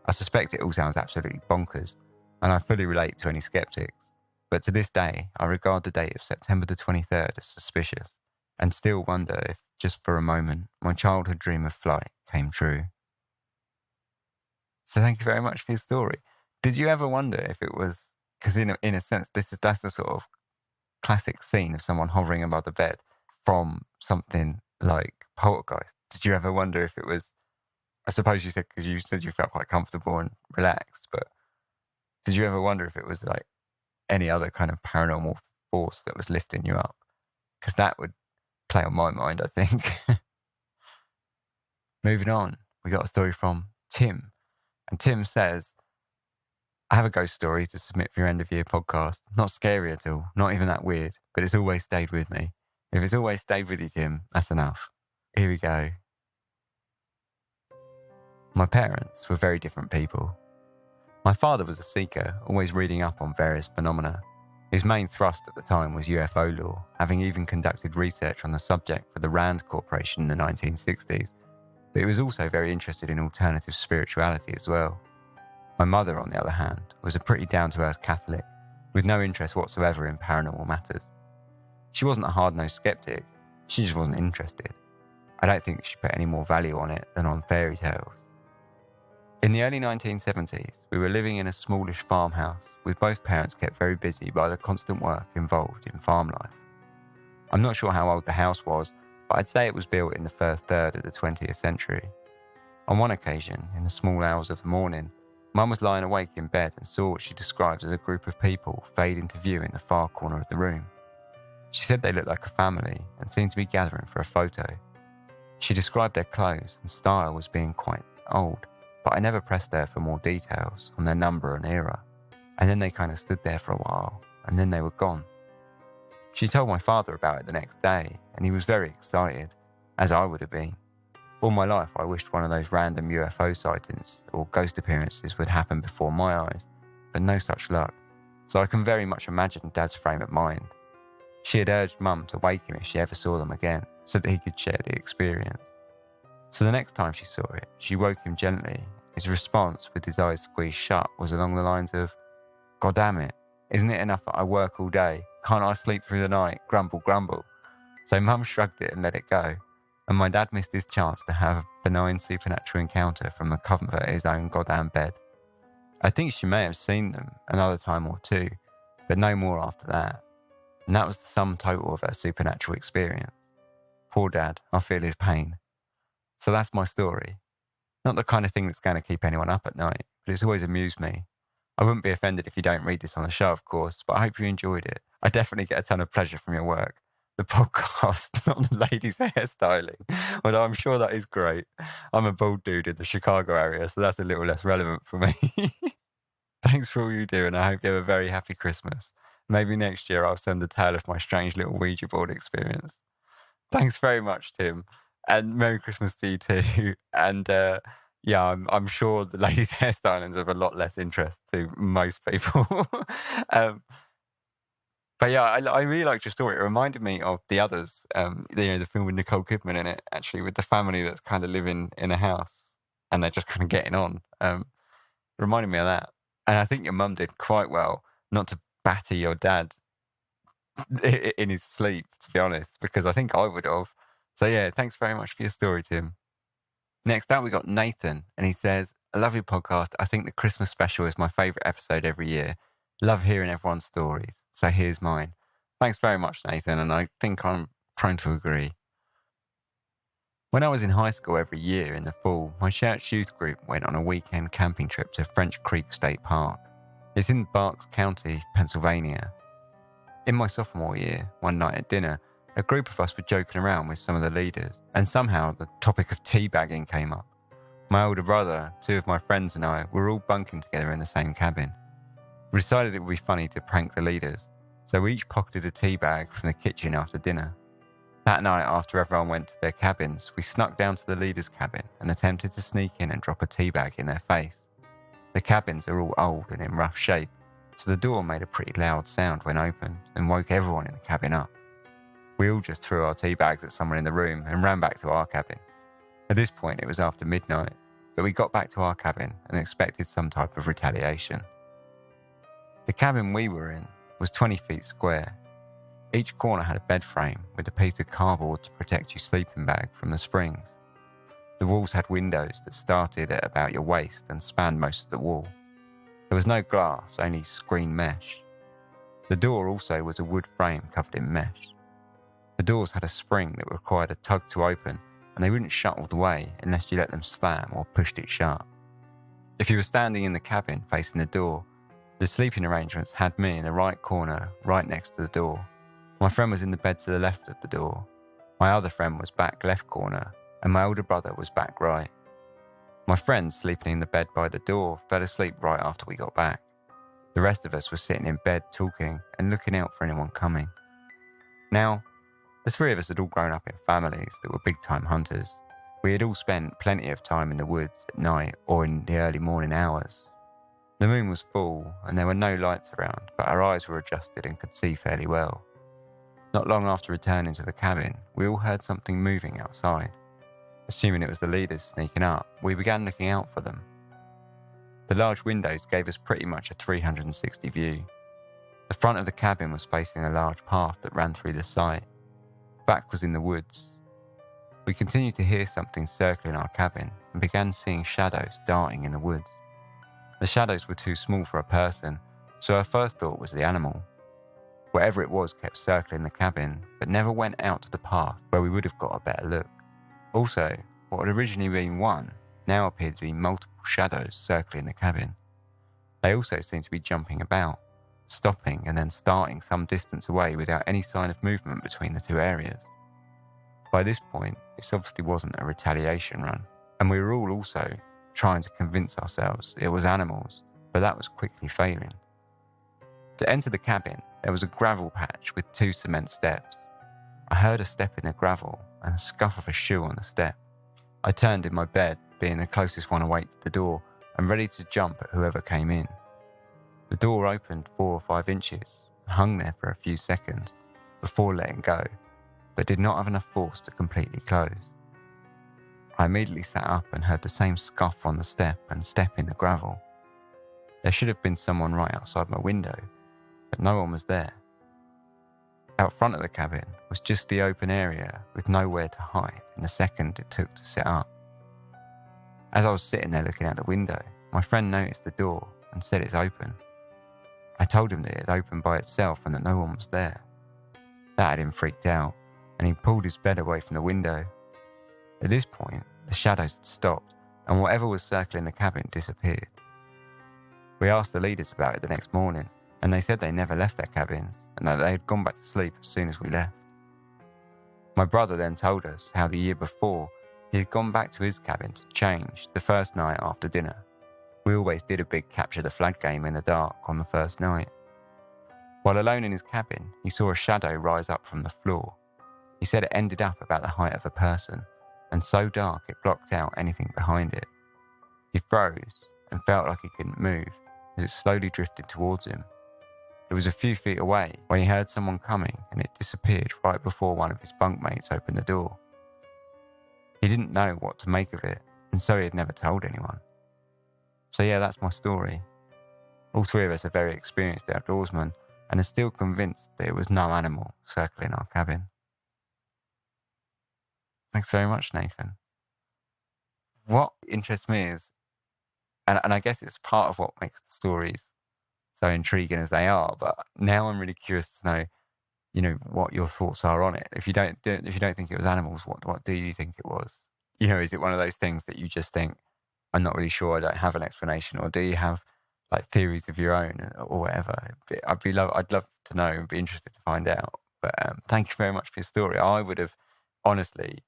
I suspect it all sounds absolutely bonkers, and I fully relate to any skeptics, but to this day I regard the date of September the 23rd as suspicious, and still wonder if, just for a moment, my childhood dream of flight came true. So thank you very much for your story. Did you ever wonder if it was, because in a sense that's the sort of classic scene of someone hovering above the bed from something like Poltergeist. Did you ever wonder if it was, I suppose you said, because you said you felt quite comfortable and relaxed, but did you ever wonder if it was like any other kind of paranormal force that was lifting you up? Because that would play on my mind, I think. Moving on, we got a story from Tim. And Tim says, "I have a ghost story to submit for your end of year podcast. Not scary at all, not even that weird, but it's always stayed with me. If it's always stayed with you, Tim, that's enough. Here we go. My parents were very different people. My father was a seeker, always reading up on various phenomena. His main thrust at the time was UFO lore, having even conducted research on the subject for the RAND Corporation in the 1960s, but he was also very interested in alternative spirituality as well. My mother, on the other hand, was a pretty down-to-earth Catholic, with no interest whatsoever in paranormal matters. She wasn't a hard-nosed skeptic, she just wasn't interested. I don't think she put any more value on it than on fairy tales. In the early 1970s, we were living in a smallish farmhouse, with both parents kept very busy by the constant work involved in farm life. I'm not sure how old the house was, but I'd say it was built in the first third of the 20th century. On one occasion, in the small hours of the morning, Mum was lying awake in bed and saw what she described as a group of people fade into view in the far corner of the room. She said they looked like a family and seemed to be gathering for a photo. She described their clothes and style as being quite old, but I never pressed her for more details on their number and era. And then they kind of stood there for a while, and then they were gone. She told my father about it the next day, and he was very excited, as I would have been. All my life I wished one of those random UFO sightings or ghost appearances would happen before my eyes, but no such luck, so I can very much imagine Dad's frame of mind. She had urged Mum to wake him if she ever saw them again, so that he could share the experience. So the next time she saw it, she woke him gently. His response, with his eyes squeezed shut, was along the lines of, "God damn it, isn't it enough that I work all day? Can't I sleep through the night? Grumble, grumble." So Mum shrugged it and let it go, and my dad missed his chance to have a benign supernatural encounter from the comfort of his own goddamn bed. I think she may have seen them another time or two, but no more after that. And that was the sum total of her supernatural experience. Poor Dad, I feel his pain. So that's my story. Not the kind of thing that's going to keep anyone up at night, but it's always amused me. I wouldn't be offended if you don't read this on the show, of course, but I hope you enjoyed it. I definitely get a ton of pleasure from your work. The podcast, not the ladies' hairstyling, although I'm sure that is great. I'm a bald dude in the Chicago area, so that's a little less relevant for me. Thanks for all you do, and I hope you have a very happy Christmas. Maybe next year I'll send a tale of my strange little Ouija board experience. Thanks very much, Tim, and Merry Christmas to you too. And yeah, I'm sure the ladies' hairstyling's of a lot less interest to most people. But yeah, I really liked your story. It reminded me of The Others, the film with Nicole Kidman in it, actually, with the family that's kind of living in a house and they're just kind of getting on. It reminded me of that. And I think your mum did quite well not to batter your dad in his sleep, to be honest, because I think I would have. So yeah, thanks very much for your story, Tim. Next up, we got Nathan, and he says, "I love your podcast. I think the Christmas special is my favourite episode every year. Love hearing everyone's stories. So here's mine." Thanks very much, Nathan, and I think I'm prone to agree. When I was in high school every year in the fall, my church youth group went on a weekend camping trip to French Creek State Park. It's in Berks County, Pennsylvania. In my sophomore year, one night at dinner, a group of us were joking around with some of the leaders, and somehow the topic of teabagging came up. My older brother, two of my friends and I were all bunking together in the same cabin. We decided it would be funny to prank the leaders, so we each pocketed a tea bag from the kitchen after dinner. That night, after everyone went to their cabins, we snuck down to the leader's cabin and attempted to sneak in and drop a tea bag in their face. The cabins are all old and in rough shape, so the door made a pretty loud sound when opened and woke everyone in the cabin up. We all just threw our tea bags at someone in the room and ran back to our cabin. At this point, it was after midnight, but we got back to our cabin and expected some type of retaliation. The cabin we were in was 20 feet square. Each corner had a bed frame with a piece of cardboard to protect your sleeping bag from the springs. The walls had windows that started at about your waist and spanned most of the wall. There was no glass, only screen mesh. The door also was a wood frame covered in mesh. The doors had a spring that required a tug to open, and they wouldn't shut all the way unless you let them slam or pushed it shut. If you were standing in the cabin facing the door, the sleeping arrangements had me in the right corner, right next to the door. My friend was in the bed to the left of the door. My other friend was back left corner, and my older brother was back right. My friend, sleeping in the bed by the door, fell asleep right after we got back. The rest of us were sitting in bed talking and looking out for anyone coming. Now, the three of us had all grown up in families that were big-time hunters. We had all spent plenty of time in the woods at night or in the early morning hours. The moon was full and there were no lights around, but our eyes were adjusted and could see fairly well. Not long after returning to the cabin, we all heard something moving outside. Assuming it was the leaders sneaking up, we began looking out for them. The large windows gave us pretty much a 360 view. The front of the cabin was facing a large path that ran through the site. Back was in the woods. We continued to hear something circling our cabin and began seeing shadows darting in the woods. The shadows were too small for a person, so our first thought was the animal. Whatever it was kept circling the cabin, but never went out to the path where we would have got a better look. Also, what had originally been one now appeared to be multiple shadows circling the cabin. They also seemed to be jumping about, stopping and then starting some distance away without any sign of movement between the two areas. By this point, this obviously wasn't a retaliation run, and we were all also trying to convince ourselves it was animals, but that was quickly failing. To enter the cabin, there was a gravel patch with 2 cement steps. I heard a step in the gravel and a scuff of a shoe on the step. I turned in my bed, being the closest one awake to the door, and ready to jump at whoever came in. The door opened 4 or 5 inches and hung there for a few seconds before letting go, but did not have enough force to completely close. I immediately sat up and heard the same scuff on the step and step in the gravel. There should have been someone right outside my window, but no one was there. Out front of the cabin was just the open area with nowhere to hide in the second it took to sit up. As I was sitting there looking out the window, my friend noticed the door and said it's open. I told him that it had opened by itself and that no one was there. That had him freaked out, and he pulled his bed away from the window. At this point, the shadows had stopped, and whatever was circling the cabin disappeared. We asked the leaders about it the next morning, and they said they never left their cabins and that they had gone back to sleep as soon as we left. My brother then told us how the year before he had gone back to his cabin to change the first night after dinner. We always did a big capture the flag game in the dark on the first night. While alone in his cabin, he saw a shadow rise up from the floor. He said it ended up about the height of a person, and so dark it blocked out anything behind it. He froze and felt like he couldn't move as it slowly drifted towards him. It was a few feet away when he heard someone coming, and it disappeared right before one of his bunkmates opened the door. He didn't know what to make of it, and so he had never told anyone. So yeah, that's my story. All 3 of us are very experienced outdoorsmen and are still convinced that it was no animal circling our cabin. Thanks very much, Nathan. What interests me is, and I guess it's part of what makes the stories so intriguing as they are, but now I'm really curious to know, what your thoughts are on it. If you don't think it was animals, what do you think it was? Is it one of those things that you just think, I'm not really sure, I don't have an explanation, or do you have like theories of your own or whatever? I'd love to know and be interested to find out. But thank you very much for your story. I would have honestly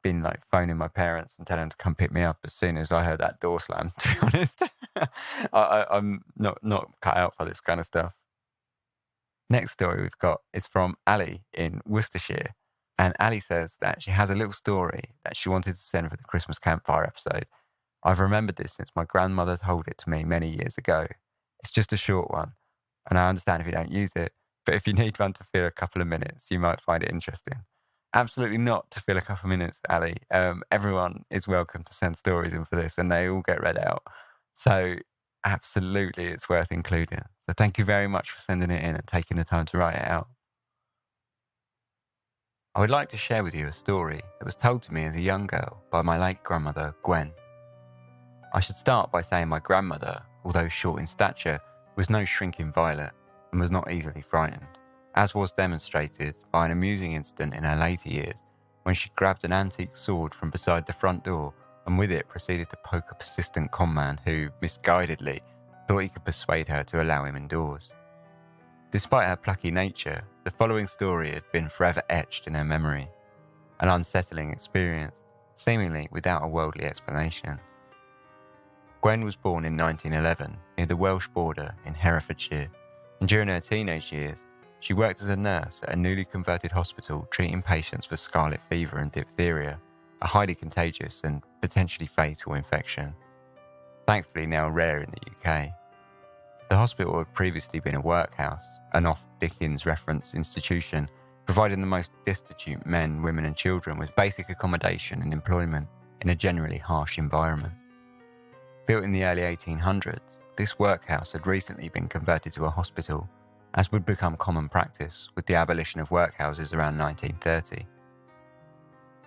been like phoning my parents and telling them to come pick me up as soon as I heard that door slam, to be honest. I'm not cut out for this kind of stuff. Next story we've got is from Ali in Worcestershire. And Ali says that she has a little story that she wanted to send for the Christmas Campfire episode. I've remembered this since my grandmother told it to me many years ago. It's just a short one, and I understand if you don't use it, but if you need one to fill a couple of minutes, you might find it interesting. Absolutely not to fill a couple of minutes, Ali. Everyone is welcome to send stories in for this, and they all get read out. So absolutely, it's worth including. So thank you very much for sending it in and taking the time to write it out. I would like to share with you a story that was told to me as a young girl by my late grandmother, Gwen. I should start by saying my grandmother, although short in stature, was no shrinking violet and was not easily frightened, as was demonstrated by an amusing incident in her later years when she grabbed an antique sword from beside the front door and with it proceeded to poke a persistent conman who, misguidedly, thought he could persuade her to allow him indoors. Despite her plucky nature, the following story had been forever etched in her memory, an unsettling experience, seemingly without a worldly explanation. Gwen was born in 1911 near the Welsh border in Herefordshire, and during her teenage years, she worked as a nurse at a newly converted hospital treating patients for scarlet fever and diphtheria, a highly contagious and potentially fatal infection. Thankfully now rare in the UK. The hospital had previously been a workhouse, an off-Dickens reference institution, providing the most destitute men, women and children with basic accommodation and employment in a generally harsh environment. Built in the early 1800s, this workhouse had recently been converted to a hospital, as would become common practice with the abolition of workhouses around 1930.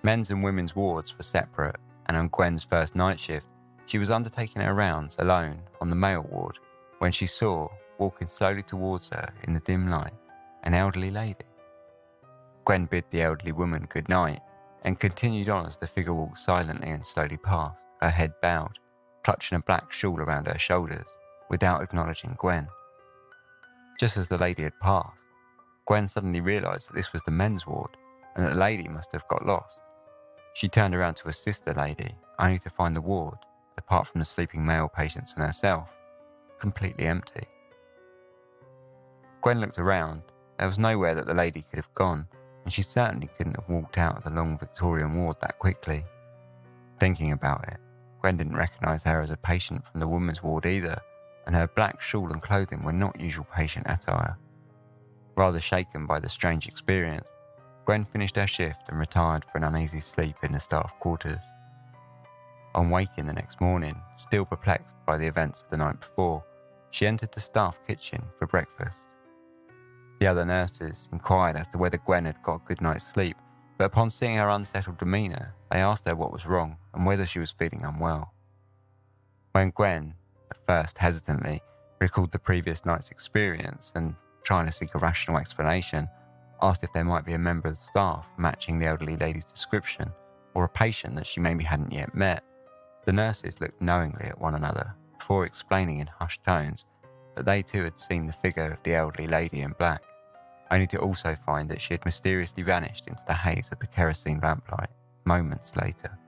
Men's and women's wards were separate, and on Gwen's first night shift, she was undertaking her rounds alone on the male ward when she saw, walking slowly towards her in the dim light, an elderly lady. Gwen bid the elderly woman good night and continued on as the figure walked silently and slowly past, her head bowed, clutching a black shawl around her shoulders, without acknowledging Gwen. Just as the lady had passed, Gwen suddenly realised that this was the men's ward and that the lady must have got lost. She turned around to assist the lady, only to find the ward, apart from the sleeping male patients and herself, completely empty. Gwen looked around. There was nowhere that the lady could have gone, and she certainly couldn't have walked out of the long Victorian ward that quickly. Thinking about it, Gwen didn't recognise her as a patient from the women's ward either, and her black shawl and clothing were not usual patient attire. Rather shaken by the strange experience, Gwen finished her shift and retired for an uneasy sleep in the staff quarters. On waking the next morning, still perplexed by the events of the night before, she entered the staff kitchen for breakfast. The other nurses inquired as to whether Gwen had got a good night's sleep, but upon seeing her unsettled demeanour, they asked her what was wrong and whether she was feeling unwell. When Gwen, at first hesitantly, recalled the previous night's experience and, trying to seek a rational explanation, asked if there might be a member of the staff matching the elderly lady's description or a patient that she maybe hadn't yet met, the nurses looked knowingly at one another before explaining in hushed tones that they too had seen the figure of the elderly lady in black, only to also find that she had mysteriously vanished into the haze of the kerosene lamplight moments later.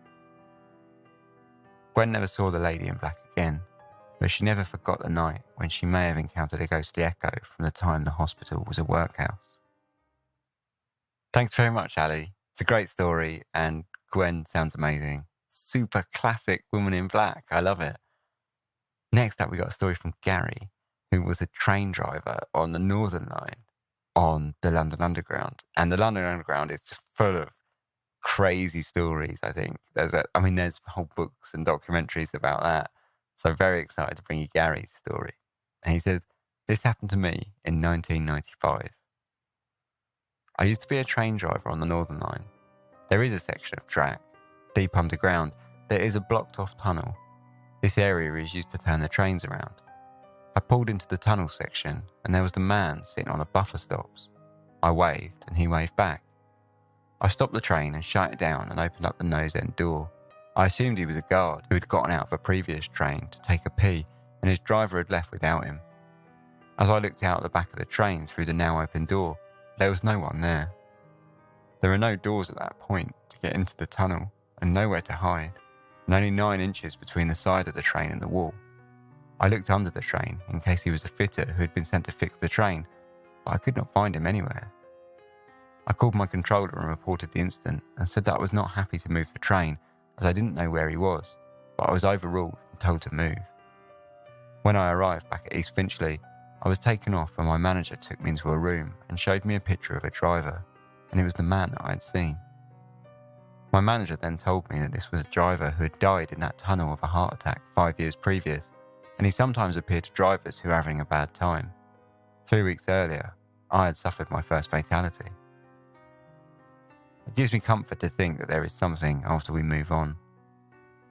Gwen never saw the lady in black again, but she never forgot the night when she may have encountered a ghostly echo from the time the hospital was a workhouse. Thanks very much, Ali. It's a great story, and Gwen sounds amazing. Super classic woman in black. I love it. Next up, we got a story from Gary, who was a train driver on the Northern Line on the London Underground. And the London Underground is just full of crazy stories, I think. There's whole books and documentaries about that. So very excited to bring you Gary's story. And he said, this happened to me in 1995. I used to be a train driver on the Northern Line. There is a section of track, deep underground. There is a blocked off tunnel. This area is used to turn the trains around. I pulled into the tunnel section and there was the man sitting on a buffer stops. I waved and he waved back. I stopped the train and shut it down and opened up the nose end door. I assumed he was a guard who had gotten out of a previous train to take a pee and his driver had left without him. As I looked out the back of the train through the now open door, there was no one there. There are no doors at that point to get into the tunnel and nowhere to hide, and only 9 inches between the side of the train and the wall. I looked under the train in case he was a fitter who had been sent to fix the train, but I could not find him anywhere. I called my controller and reported the incident and said that I was not happy to move the train as I didn't know where he was, but I was overruled and told to move. When I arrived back at East Finchley, I was taken off and my manager took me into a room and showed me a picture of a driver, and it was the man that I had seen. My manager then told me that this was a driver who had died in that tunnel of a heart attack 5 years previous, and he sometimes appeared to drivers who were having a bad time. 3 weeks earlier, I had suffered my first fatality. It gives me comfort to think that there is something after we move on.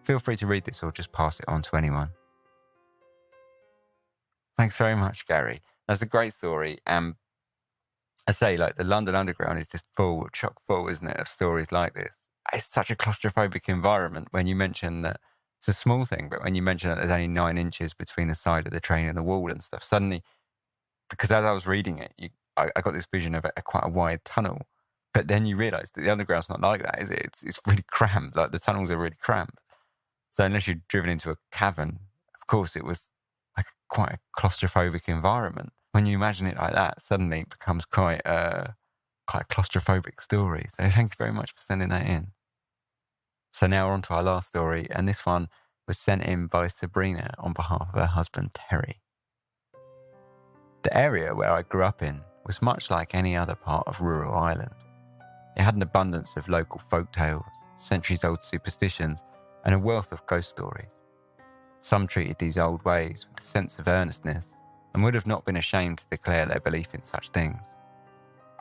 Feel free to read this or just pass it on to anyone. Thanks very much, Gary. That's a great story. I say, the London Underground is just full, chock full, isn't it, of stories like this. It's such a claustrophobic environment when you mention that it's a small thing, but when you mention that there's only 9 inches between the side of the train and the wall and stuff, suddenly, because as I was reading it, I got this vision of quite a wide tunnel. But then you realise that the underground's not like that, is it? It's really cramped. The tunnels are really cramped. So unless you're driven into a cavern, of course it was quite a claustrophobic environment. When you imagine it like that, suddenly it becomes quite a claustrophobic story. So thank you very much for sending that in. So now we're on to our last story, and this one was sent in by Sabrina on behalf of her husband, Terry. The area where I grew up in was much like any other part of rural Ireland. It had an abundance of local folk tales, centuries-old superstitions, and a wealth of ghost stories. Some treated these old ways with a sense of earnestness and would have not been ashamed to declare their belief in such things.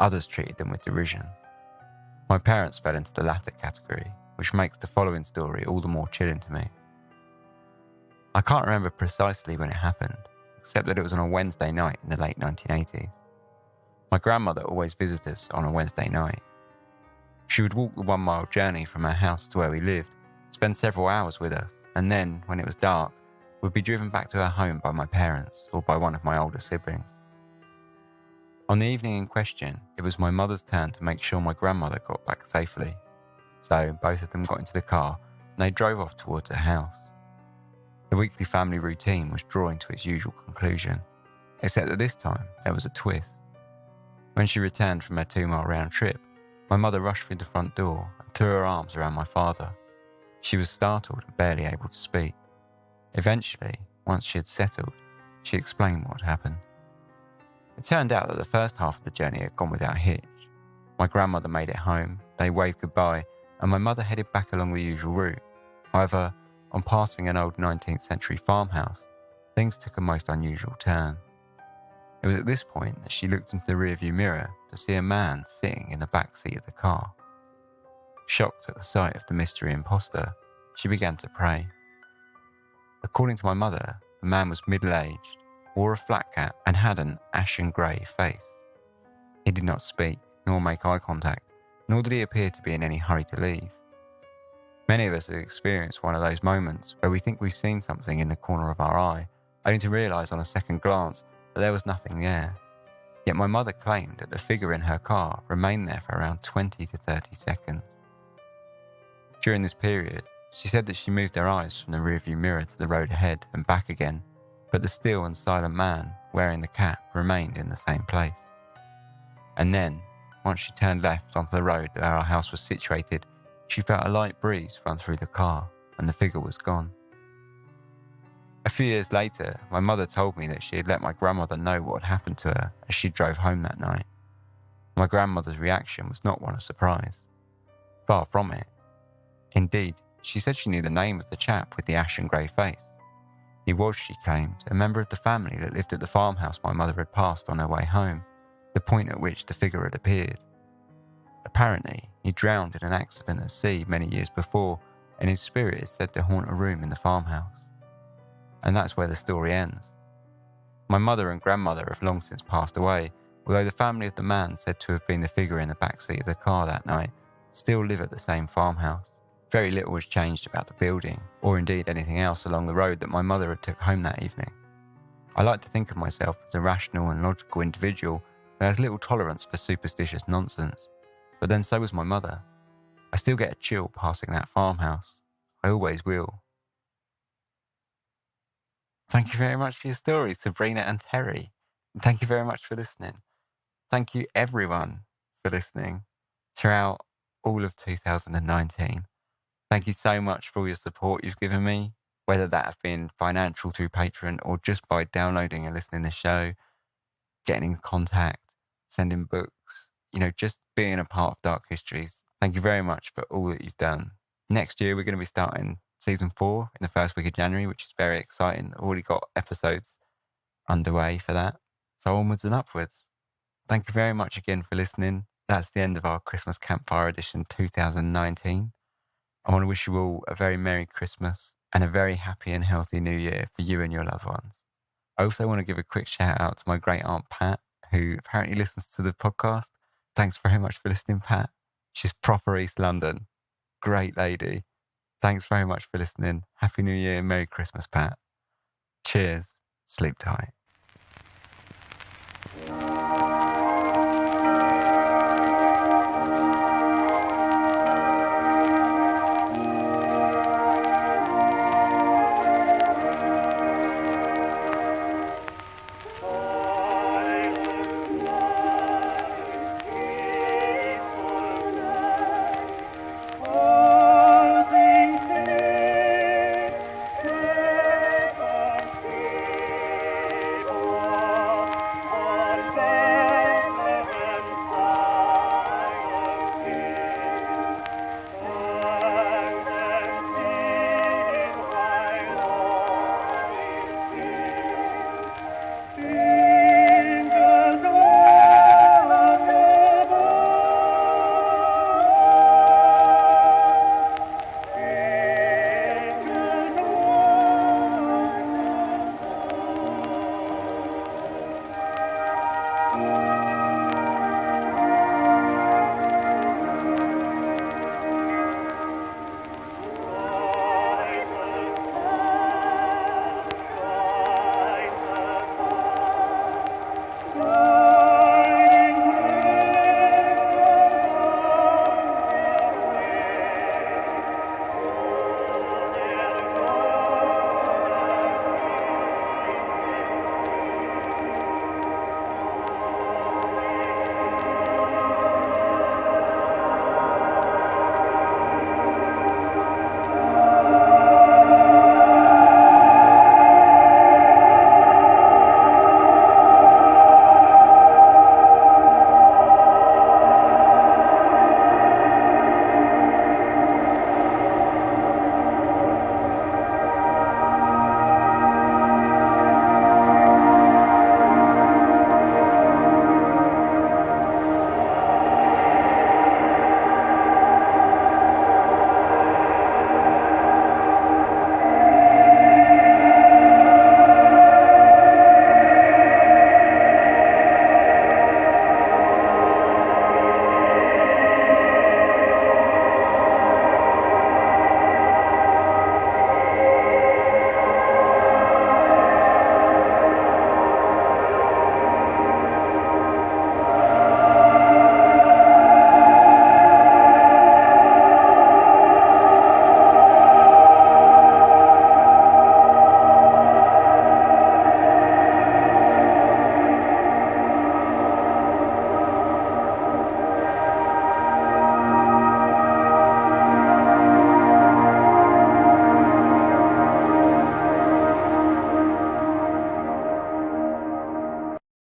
Others treated them with derision. My parents fell into the latter category, which makes the following story all the more chilling to me. I can't remember precisely when it happened, except that it was on a Wednesday night in the late 1980s. My grandmother always visited us on a Wednesday night. She would walk the 1-mile journey from her house to where we lived, spend several hours with us, and then, when it was dark, would be driven back to her home by my parents or by one of my older siblings. On the evening in question, it was my mother's turn to make sure my grandmother got back safely. So both of them got into the car and they drove off towards her house. The weekly family routine was drawing to its usual conclusion, except that this time there was a twist. When she returned from her 2-mile round trip, my mother rushed through the front door and threw her arms around my father. She was startled and barely able to speak. Eventually, once she had settled, she explained what had happened. It turned out that the first half of the journey had gone without a hitch. My grandmother made it home, they waved goodbye, and my mother headed back along the usual route. However, on passing an old 19th century farmhouse, things took a most unusual turn. It was at this point that she looked into the rearview mirror to see a man sitting in the back seat of the car. Shocked at the sight of the mystery imposter, she began to pray. According to my mother, the man was middle-aged, wore a flat cap, and had an ashen grey face. He did not speak, nor make eye contact, nor did he appear to be in any hurry to leave. Many of us have experienced one of those moments where we think we've seen something in the corner of our eye, only to realise on a second glance that there was nothing there. Yet my mother claimed that the figure in her car remained there for around 20 to 30 seconds. During this period, she said that she moved her eyes from the rearview mirror to the road ahead and back again, but the still and silent man wearing the cap remained in the same place. And then, once she turned left onto the road where our house was situated, she felt a light breeze run through the car and the figure was gone. A few years later, my mother told me that she had let my grandmother know what had happened to her as she drove home that night. My grandmother's reaction was not one of surprise. Far from it. Indeed, she said she knew the name of the chap with the ashen grey face. He was, she claimed, a member of the family that lived at the farmhouse my mother had passed on her way home, the point at which the figure had appeared. Apparently, he drowned in an accident at sea many years before, and his spirit is said to haunt a room in the farmhouse. And that's where the story ends. My mother and grandmother have long since passed away, although the family of the man said to have been the figure in the back seat of the car that night still live at the same farmhouse. Very little was changed about the building, or indeed anything else along the road that my mother had took home that evening. I like to think of myself as a rational and logical individual who has little tolerance for superstitious nonsense, but then so was my mother. I still get a chill passing that farmhouse. I always will. Thank you very much for your stories, Sabrina and Terry. And thank you very much for listening. Thank you everyone for listening throughout all of 2019. Thank you so much for all your support you've given me, whether that have been financial through Patreon or just by downloading and listening to the show, getting in contact, sending books, just being a part of Dark Histories. Thank you very much for all that you've done. Next year, we're going to be starting season 4 in the first week of January, which is very exciting. I've already got episodes underway for that. So onwards and upwards. Thank you very much again for listening. That's the end of our Christmas Campfire edition 2019. I want to wish you all a very Merry Christmas and a very happy and healthy New Year for you and your loved ones. I also want to give a quick shout out to my great aunt Pat, who apparently listens to the podcast. Thanks very much for listening, Pat. She's proper East London. Great lady. Thanks very much for listening. Happy New Year. Merry Christmas, Pat. Cheers. Sleep tight.